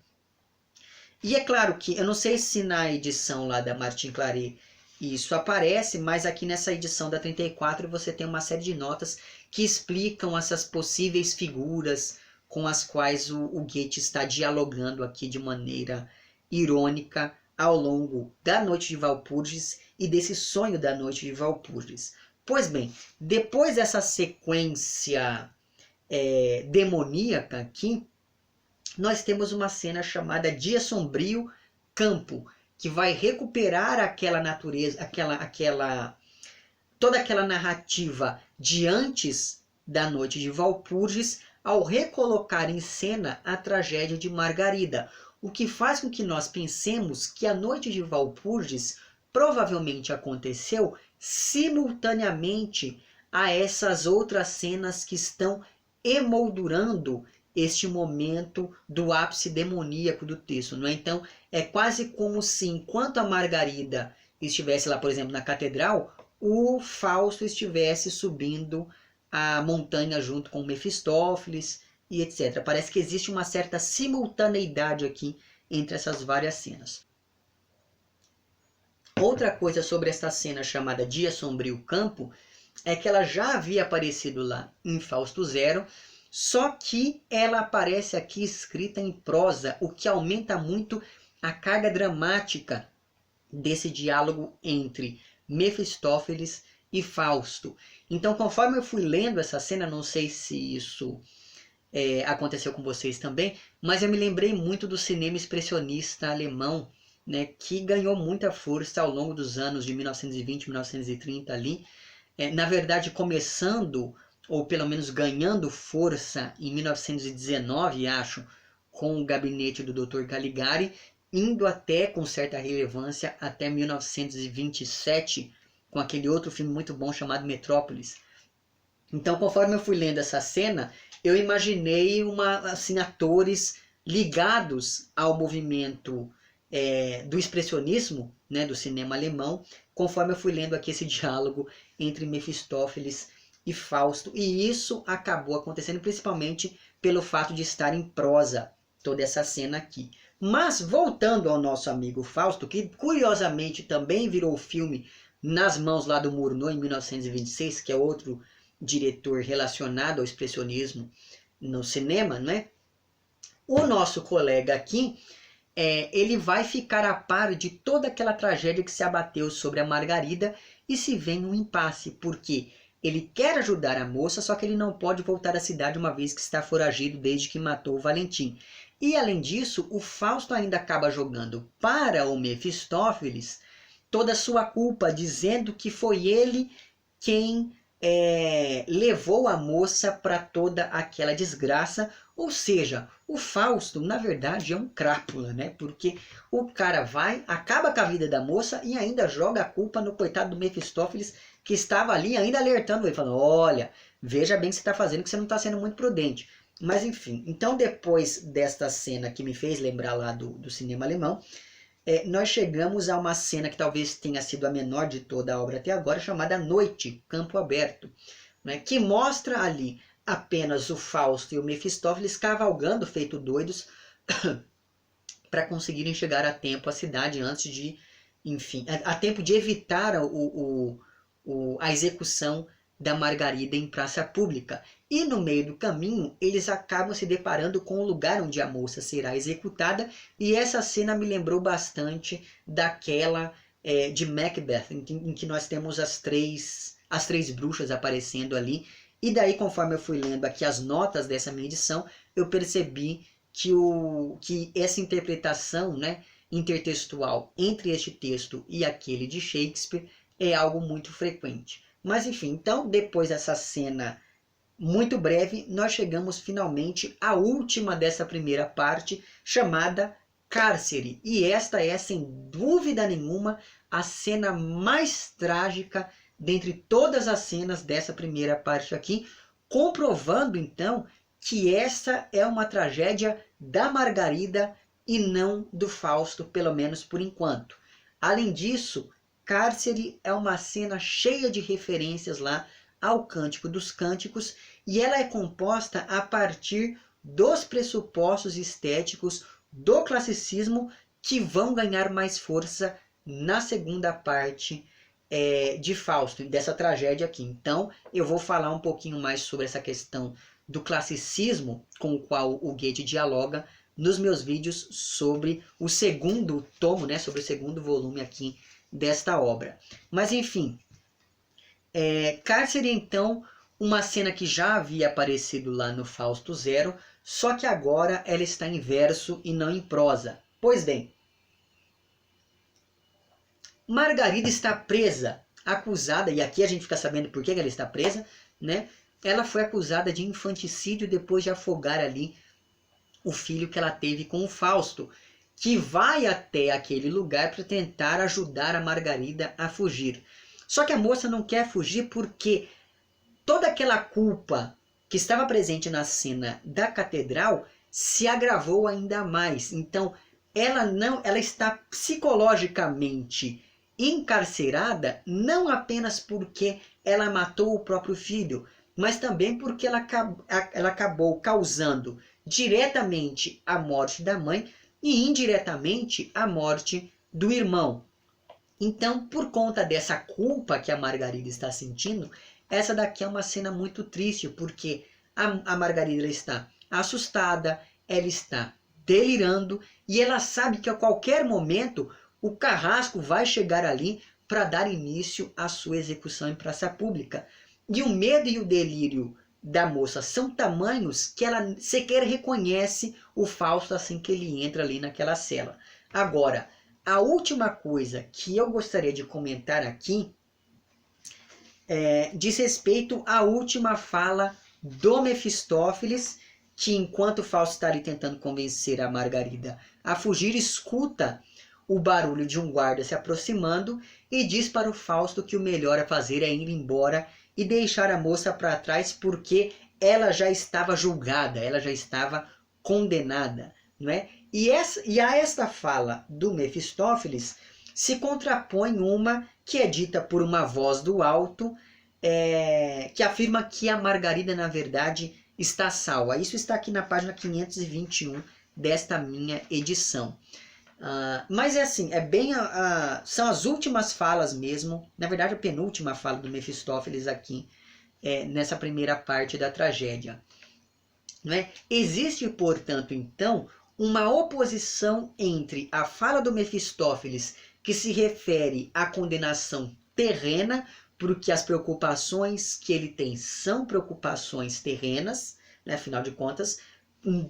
E é claro que, eu não sei se na edição lá da Martin Claret isso aparece, mas aqui nessa edição da 34 você tem uma série de notas que explicam essas possíveis figuras com as quais o Goethe está dialogando aqui de maneira irônica ao longo da Noite de Walpurgis e desse sonho da Noite de Walpurgis. Pois bem, depois dessa sequência demoníaca aqui, nós temos uma cena chamada Dia Sombrio, Campo, que vai recuperar aquela natureza, toda aquela narrativa de antes da Noite de Walpurgis, ao recolocar em cena a tragédia de Margarida, o que faz com que nós pensemos que a Noite de Walpurgis provavelmente aconteceu simultaneamente a essas outras cenas que estão emoldurando este momento do ápice demoníaco do texto, não é? Então, é quase como se, enquanto a Margarida estivesse lá, por exemplo, na catedral, o Fausto estivesse subindo a montanha junto com Mefistófeles e etc. Parece que existe uma certa simultaneidade aqui entre essas várias cenas. Outra coisa sobre esta cena chamada Dia Sombrio Campo é que ela já havia aparecido lá em Fausto Zero, só que ela aparece aqui escrita em prosa, o que aumenta muito a carga dramática desse diálogo entre Mefistófeles e Fausto. Então, conforme eu fui lendo essa cena, não sei se isso aconteceu com vocês também, mas eu me lembrei muito do cinema expressionista alemão, né, que ganhou muita força ao longo dos anos de 1920, 1930 ali. Na verdade, começando, ou pelo menos ganhando força em 1919, acho, com o gabinete do Dr. Caligari, indo até, com certa relevância, até 1927, com aquele outro filme muito bom chamado Metrópolis. Então, conforme eu fui lendo essa cena, eu imaginei assim, atores ligados ao movimento do expressionismo, né, do cinema alemão, conforme eu fui lendo aqui esse diálogo entre Mefistófeles e Fausto. E isso acabou acontecendo principalmente pelo fato de estar em prosa toda essa cena aqui. Mas, voltando ao nosso amigo Fausto, que curiosamente também virou filme Nas Mãos lá do Murnau, em 1926, que é outro diretor relacionado ao expressionismo no cinema, né? O nosso colega aqui, ele vai ficar a par de toda aquela tragédia que se abateu sobre a Margarida e se vê em um impasse, porque ele quer ajudar a moça, só que ele não pode voltar à cidade uma vez que está foragido desde que matou o Valentim. E além disso, o Fausto ainda acaba jogando para o Mefistófeles toda a sua culpa, dizendo que foi ele quem levou a moça para toda aquela desgraça. Ou seja, o Fausto, na verdade, é um crápula, né? Porque o cara acaba com a vida da moça e ainda joga a culpa no coitado do Mefistófeles, que estava ali ainda alertando ele, falando, olha, veja bem o que você está fazendo, que você não está sendo muito prudente. Mas enfim, então depois desta cena que me fez lembrar lá do cinema alemão, nós chegamos a uma cena que talvez tenha sido a menor de toda a obra até agora, chamada Noite, Campo Aberto, né, que mostra ali apenas o Fausto e o Mefistófeles cavalgando feito doidos para conseguirem chegar a tempo à cidade antes de, enfim, a tempo de evitar a execução da Margarida em praça pública. E no meio do caminho, eles acabam se deparando com o lugar onde a moça será executada, e essa cena me lembrou bastante daquela de Macbeth, em que nós temos as três bruxas aparecendo ali. E daí, conforme eu fui lendo aqui as notas dessa minha edição, eu percebi que essa interpretação, né, intertextual entre este texto e aquele de Shakespeare é algo muito frequente. Mas enfim, então depois dessa cena muito breve, nós chegamos finalmente à última dessa primeira parte, chamada Cárcere. E esta é, sem dúvida nenhuma, a cena mais trágica dentre todas as cenas dessa primeira parte aqui, comprovando então que essa é uma tragédia da Margarida e não do Fausto, pelo menos por enquanto. Além disso, Cárcere é uma cena cheia de referências lá ao Cântico dos Cânticos, e ela é composta a partir dos pressupostos estéticos do classicismo que vão ganhar mais força na segunda parte de Fausto, dessa tragédia aqui. Então, eu vou falar um pouquinho mais sobre essa questão do classicismo com o qual o Goethe dialoga nos meus vídeos sobre o segundo tomo, né, sobre o segundo volume aqui desta obra. Mas enfim, Cárcere então, uma cena que já havia aparecido lá no Fausto Zero, só que agora ela está em verso e não em prosa. Pois bem, Margarida está presa, acusada, e aqui a gente fica sabendo por que ela está presa, né? Ela foi acusada de infanticídio depois de afogar ali o filho que ela teve com o Fausto, que vai até aquele lugar para tentar ajudar a Margarida a fugir. Só que a moça não quer fugir porque toda aquela culpa que estava presente na cena da catedral se agravou ainda mais. Então, ela está psicologicamente encarcerada não apenas porque ela matou o próprio filho, mas também porque ela acabou causando diretamente a morte da mãe e indiretamente a morte do irmão. Então, por conta dessa culpa que a Margarida está sentindo, essa daqui é uma cena muito triste, porque a Margarida está assustada, ela está delirando e ela sabe que a qualquer momento o carrasco vai chegar ali para dar início à sua execução em praça pública. E o medo e o delírio da moça são tamanhos que ela sequer reconhece o Fausto assim que ele entra ali naquela cela. Agora, a última coisa que eu gostaria de comentar aqui diz respeito à última fala do Mefistófeles, que enquanto Fausto está ali tentando convencer a Margarida a fugir, escuta o barulho de um guarda se aproximando e diz para o Fausto que o melhor a fazer é ir embora e deixar a moça para trás, porque ela já estava julgada, ela já estava condenada, não é? E a esta fala do Mefistófeles se contrapõe uma que é dita por uma voz do alto, que afirma que a Margarida, na verdade, está salva. Isso está aqui na página 521 desta minha edição. Mas é assim, são as últimas falas mesmo, na verdade a penúltima fala do Mefistófeles aqui, nessa primeira parte da tragédia. Não é? Existe, portanto, então, uma oposição entre a fala do Mefistófeles, que se refere à condenação terrena, porque as preocupações que ele tem são preocupações terrenas, né? Afinal de contas,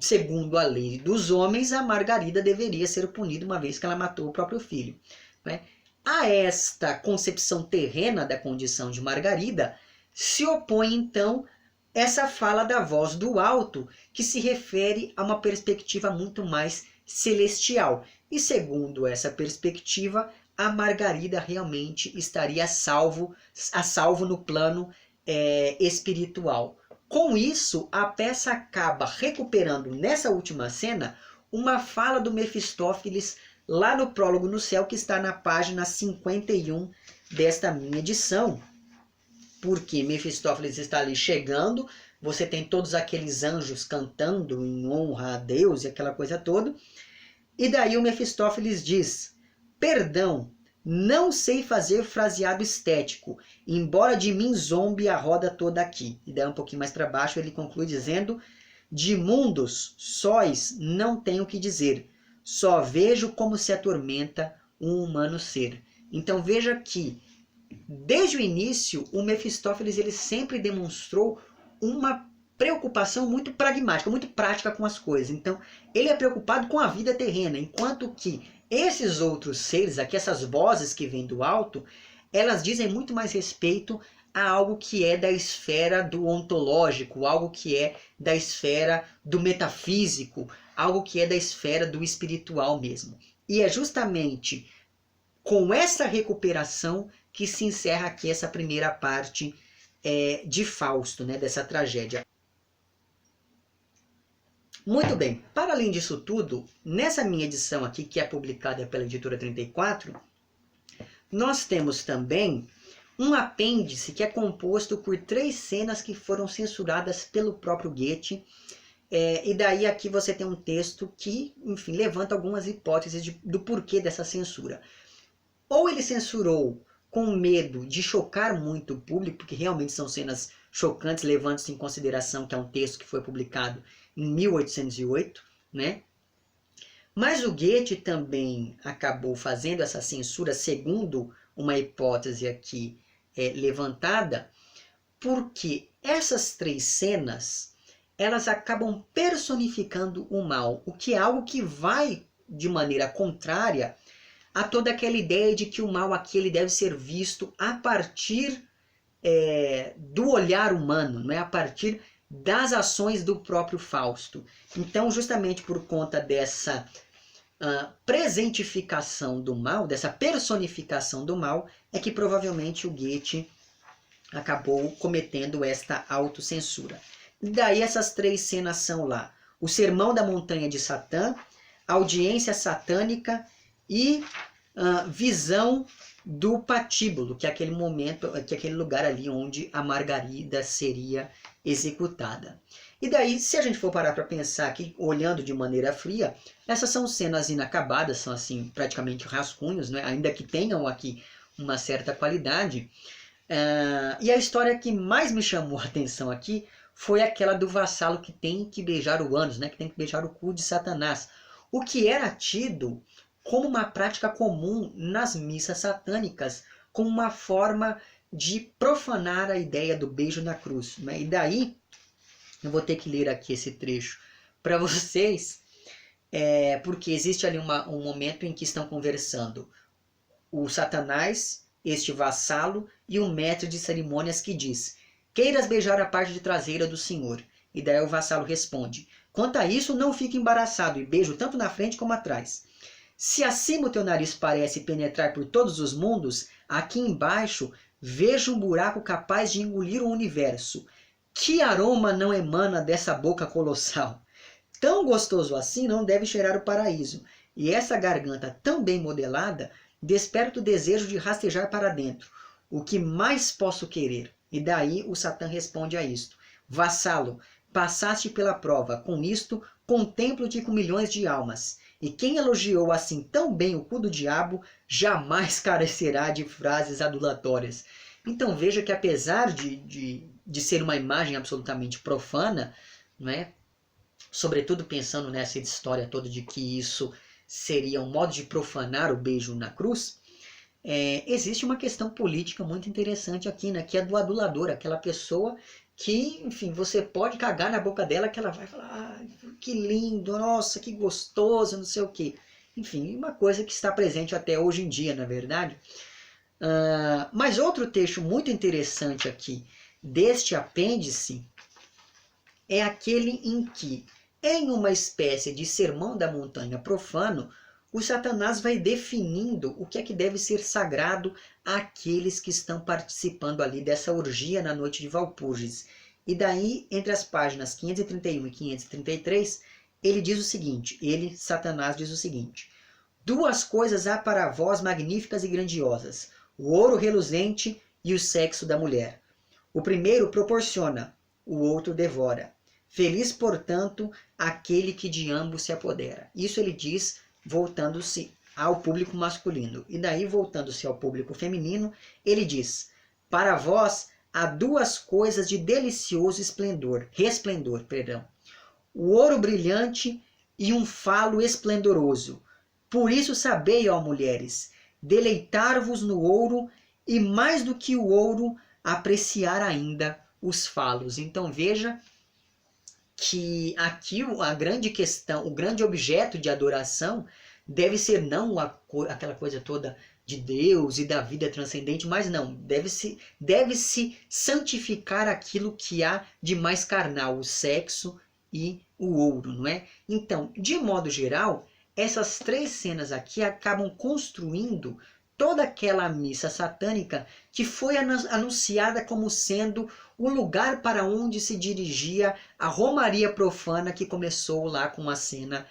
segundo a lei dos homens, a Margarida deveria ser punida uma vez que ela matou o próprio filho. Né? A esta concepção terrena da condição de Margarida se opõe, então, essa fala da voz do alto, que se refere a uma perspectiva muito mais celestial. E segundo essa perspectiva, a Margarida realmente estaria a salvo no plano espiritual. Com isso, a peça acaba recuperando nessa última cena uma fala do Mefistófeles lá no Prólogo no Céu, que está na página 51 desta minha edição. Porque Mefistófeles está ali chegando, você tem todos aqueles anjos cantando em honra a Deus e aquela coisa toda. E daí o Mefistófeles diz: perdão, não sei fazer fraseado estético, embora de mim zombe a roda toda aqui. E daí um pouquinho mais para baixo ele conclui dizendo: de mundos sóis não tenho o que dizer, só vejo como se atormenta um humano ser. Então veja que desde o início, o Mefistófeles ele sempre demonstrou uma preocupação muito pragmática, muito prática com as coisas. Então, ele é preocupado com a vida terrena, enquanto que esses outros seres aqui, essas vozes que vêm do alto, elas dizem muito mais respeito a algo que é da esfera do ontológico, algo que é da esfera do metafísico, algo que é da esfera do espiritual mesmo. E é justamente com essa recuperação que se encerra aqui essa primeira parte de Fausto, né, dessa tragédia. Muito bem, para além disso tudo, nessa minha edição aqui, que é publicada pela Editora 34, nós temos também um apêndice que é composto por 3 cenas que foram censuradas pelo próprio Goethe, e daí aqui você tem um texto que, enfim, levanta algumas hipóteses do porquê dessa censura. Ou ele censurou com medo de chocar muito o público, porque realmente são cenas chocantes, levando-se em consideração que é um texto que foi publicado em 1808, né? Mas o Goethe também acabou fazendo essa censura, segundo uma hipótese aqui levantada, porque essas 3 cenas, elas acabam personificando o mal, o que é algo que vai de maneira contrária a toda aquela ideia de que o mal aqui ele deve ser visto a partir do olhar humano, não é? A partir das ações do próprio Fausto. Então, justamente por conta dessa presentificação do mal, dessa personificação do mal, é que provavelmente o Goethe acabou cometendo esta autocensura. Daí essas 3 cenas são lá: o Sermão da Montanha de Satã, Audiência Satânica e visão do patíbulo, que é aquele momento, que é aquele lugar ali onde a Margarida seria executada. E daí, se a gente for parar para pensar aqui, olhando de maneira fria, essas são cenas inacabadas, são assim praticamente rascunhos, né? Ainda que tenham aqui uma certa qualidade. E a história que mais me chamou a atenção aqui foi aquela do vassalo que tem que beijar o ânus, né? Que tem que beijar o cu de Satanás. O que era tido como uma prática comum nas missas satânicas, como uma forma de profanar a ideia do beijo na cruz, né? E daí, eu vou ter que ler aqui esse trecho para vocês, porque existe ali um momento em que estão conversando o Satanás, este vassalo, e o mestre de cerimônias que diz: queiras beijar a parte de traseira do Senhor. E daí o vassalo responde: quanto a isso, não fique embaraçado, e beijo tanto na frente como atrás. Se acima o teu nariz parece penetrar por todos os mundos, aqui embaixo vejo um buraco capaz de engolir o universo. Que aroma não emana dessa boca colossal? Tão gostoso assim não deve cheirar o paraíso. E essa garganta tão bem modelada desperta o desejo de rastejar para dentro. O que mais posso querer? E daí o Satã responde a isto: vassalo, passaste pela prova, com isto contemplo-te com milhões de almas. E quem elogiou assim tão bem o cu do diabo, jamais carecerá de frases adulatórias. Então veja que apesar de ser uma imagem absolutamente profana, né, sobretudo pensando nessa história toda de que isso seria um modo de profanar o beijo na cruz, existe uma questão política muito interessante aqui, né, que é do adulador, aquela pessoa que, enfim, você pode cagar na boca dela que ela vai falar: ah, que lindo, nossa, que gostoso, não sei o quê. Enfim, uma coisa que está presente até hoje em dia, na verdade. Mas outro texto muito interessante aqui deste apêndice é aquele em que, em uma espécie de sermão da montanha profano, o Satanás vai definindo o que é que deve ser sagrado àqueles que estão participando ali dessa orgia na noite de Walpurgis. E daí, entre as páginas 531 e 533, ele diz o seguinte, Satanás, diz o seguinte: duas coisas há para vós magníficas e grandiosas, o ouro reluzente e o sexo da mulher. O primeiro proporciona, o outro devora. Feliz, portanto, aquele que de ambos se apodera. Isso ele diz voltando-se ao público masculino. E daí, voltando-se ao público feminino, ele diz: para vós há duas coisas de delicioso resplendor, o ouro brilhante e um falo esplendoroso. Por isso sabei, ó mulheres, deleitar-vos no ouro e, mais do que o ouro, apreciar ainda os falos. Então veja que aqui a grande questão, o grande objeto de adoração deve ser não aquela coisa toda de Deus e da vida transcendente, mas não, deve-se santificar aquilo que há de mais carnal, o sexo e o ouro, não é? Então, de modo geral, essas três cenas aqui acabam construindo toda aquela missa satânica que foi anunciada como sendo o lugar para onde se dirigia a romaria profana que começou lá com a cena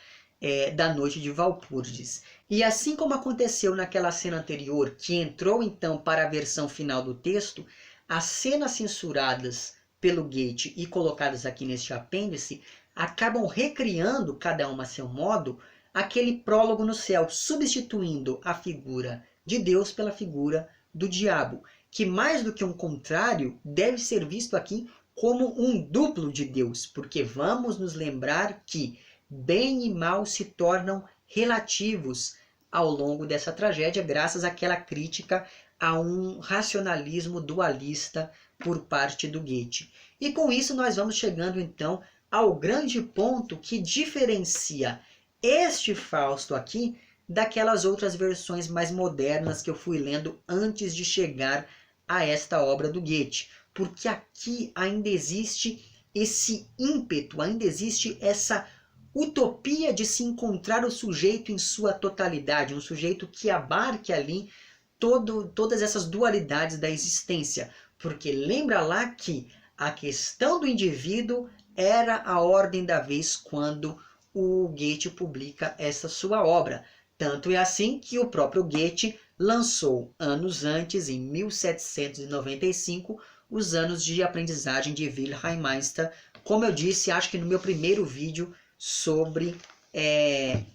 da noite de Walpurgis. E assim como aconteceu naquela cena anterior, que entrou então para a versão final do texto, as cenas censuradas pelo Goethe e colocadas aqui neste apêndice acabam recriando, cada uma a seu modo, aquele prólogo no céu, substituindo a figura de Deus pela figura do diabo, que mais do que um contrário, deve ser visto aqui como um duplo de Deus, porque vamos nos lembrar que bem e mal se tornam relativos ao longo dessa tragédia, graças àquela crítica a um racionalismo dualista por parte do Goethe. E com isso nós vamos chegando então ao grande ponto que diferencia este Fausto aqui daquelas outras versões mais modernas que eu fui lendo antes de chegar a esta obra do Goethe. Porque aqui ainda existe esse ímpeto, ainda existe essa utopia de se encontrar o sujeito em sua totalidade, um sujeito que abarque ali todas essas dualidades da existência. Porque lembra lá que a questão do indivíduo era a ordem da vez quando o Goethe publica essa sua obra. Tanto é assim que o próprio Goethe lançou anos antes, em 1795, os anos de aprendizagem de Wilhelm Meister. Como eu disse, acho que no meu primeiro vídeo sobre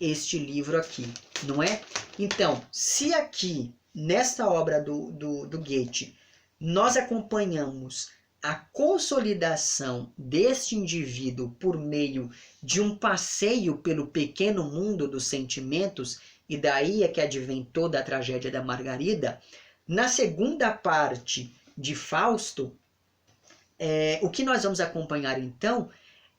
este livro aqui, não é? Então, se aqui, nesta obra do Goethe, nós acompanhamos a consolidação deste indivíduo por meio de um passeio pelo pequeno mundo dos sentimentos, e daí é que advém toda a tragédia da Margarida, na segunda parte de Fausto, o que nós vamos acompanhar então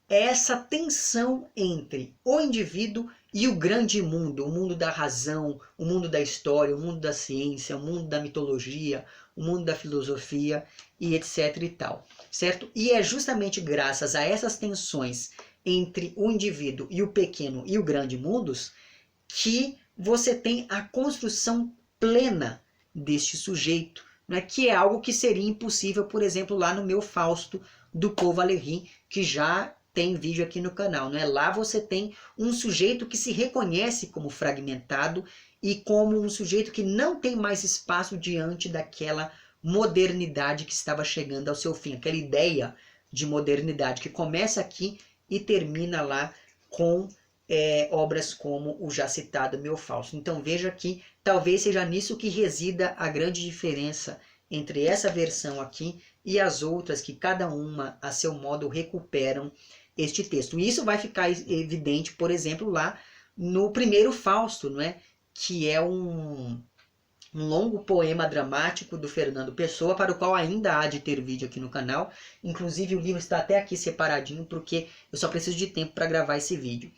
é essa tensão entre o indivíduo e o grande mundo, o mundo da razão, o mundo da história, o mundo da ciência, o mundo da mitologia, o mundo da filosofia e etc e tal, certo? E é justamente graças a essas tensões entre o indivíduo e o pequeno e o grande mundos que você tem a construção plena deste sujeito, né? Que é algo que seria impossível, por exemplo, lá no meu Fausto do Paul Valéry, que já tem vídeo aqui no canal, né? Lá você tem um sujeito que se reconhece como fragmentado e como um sujeito que não tem mais espaço diante daquela modernidade que estava chegando ao seu fim, aquela ideia de modernidade que começa aqui e termina lá com obras como o já citado Meu Fausto. Então veja que talvez seja nisso que resida a grande diferença entre essa versão aqui e as outras que cada uma a seu modo recuperam este texto. E isso vai ficar evidente, por exemplo, lá no primeiro Fausto, não é? Que é um longo poema dramático do Fernando Pessoa, para o qual ainda há de ter vídeo aqui no canal. Inclusive o livro está até aqui separadinho, porque eu só preciso de tempo para gravar esse vídeo.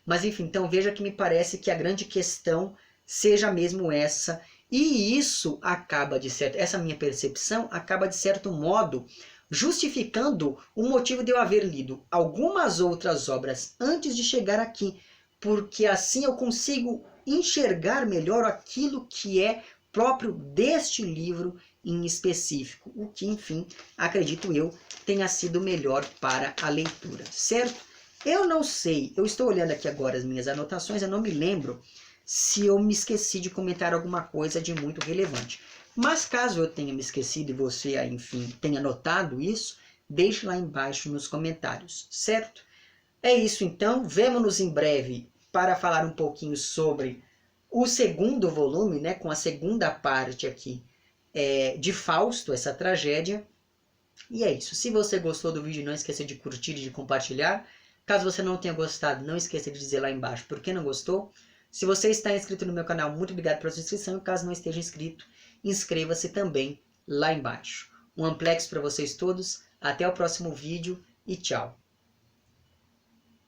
Mas enfim, então veja que me parece que a grande questão seja mesmo essa, e isso acaba de certo, essa minha percepção acaba de certo modo justificando o motivo de eu haver lido algumas outras obras antes de chegar aqui, porque assim eu consigo enxergar melhor aquilo que é próprio deste livro em específico, o que, enfim, acredito eu, tenha sido melhor para a leitura, certo? Eu não sei, eu estou olhando aqui agora as minhas anotações, eu não me lembro se eu me esqueci de comentar alguma coisa de muito relevante. Mas caso eu tenha me esquecido e você, enfim, tenha notado isso, deixe lá embaixo nos comentários, certo? É isso então, vemo-nos em breve para falar um pouquinho sobre o segundo volume, né, com a segunda parte aqui de Fausto, essa tragédia. E é isso, se você gostou do vídeo, não esqueça de curtir e de compartilhar. Caso você não tenha gostado, não esqueça de dizer lá embaixo por que não gostou. Se você está inscrito no meu canal, muito obrigado pela sua inscrição. E caso não esteja inscrito, inscreva-se também lá embaixo. Um amplex para vocês todos. Até o próximo vídeo e tchau.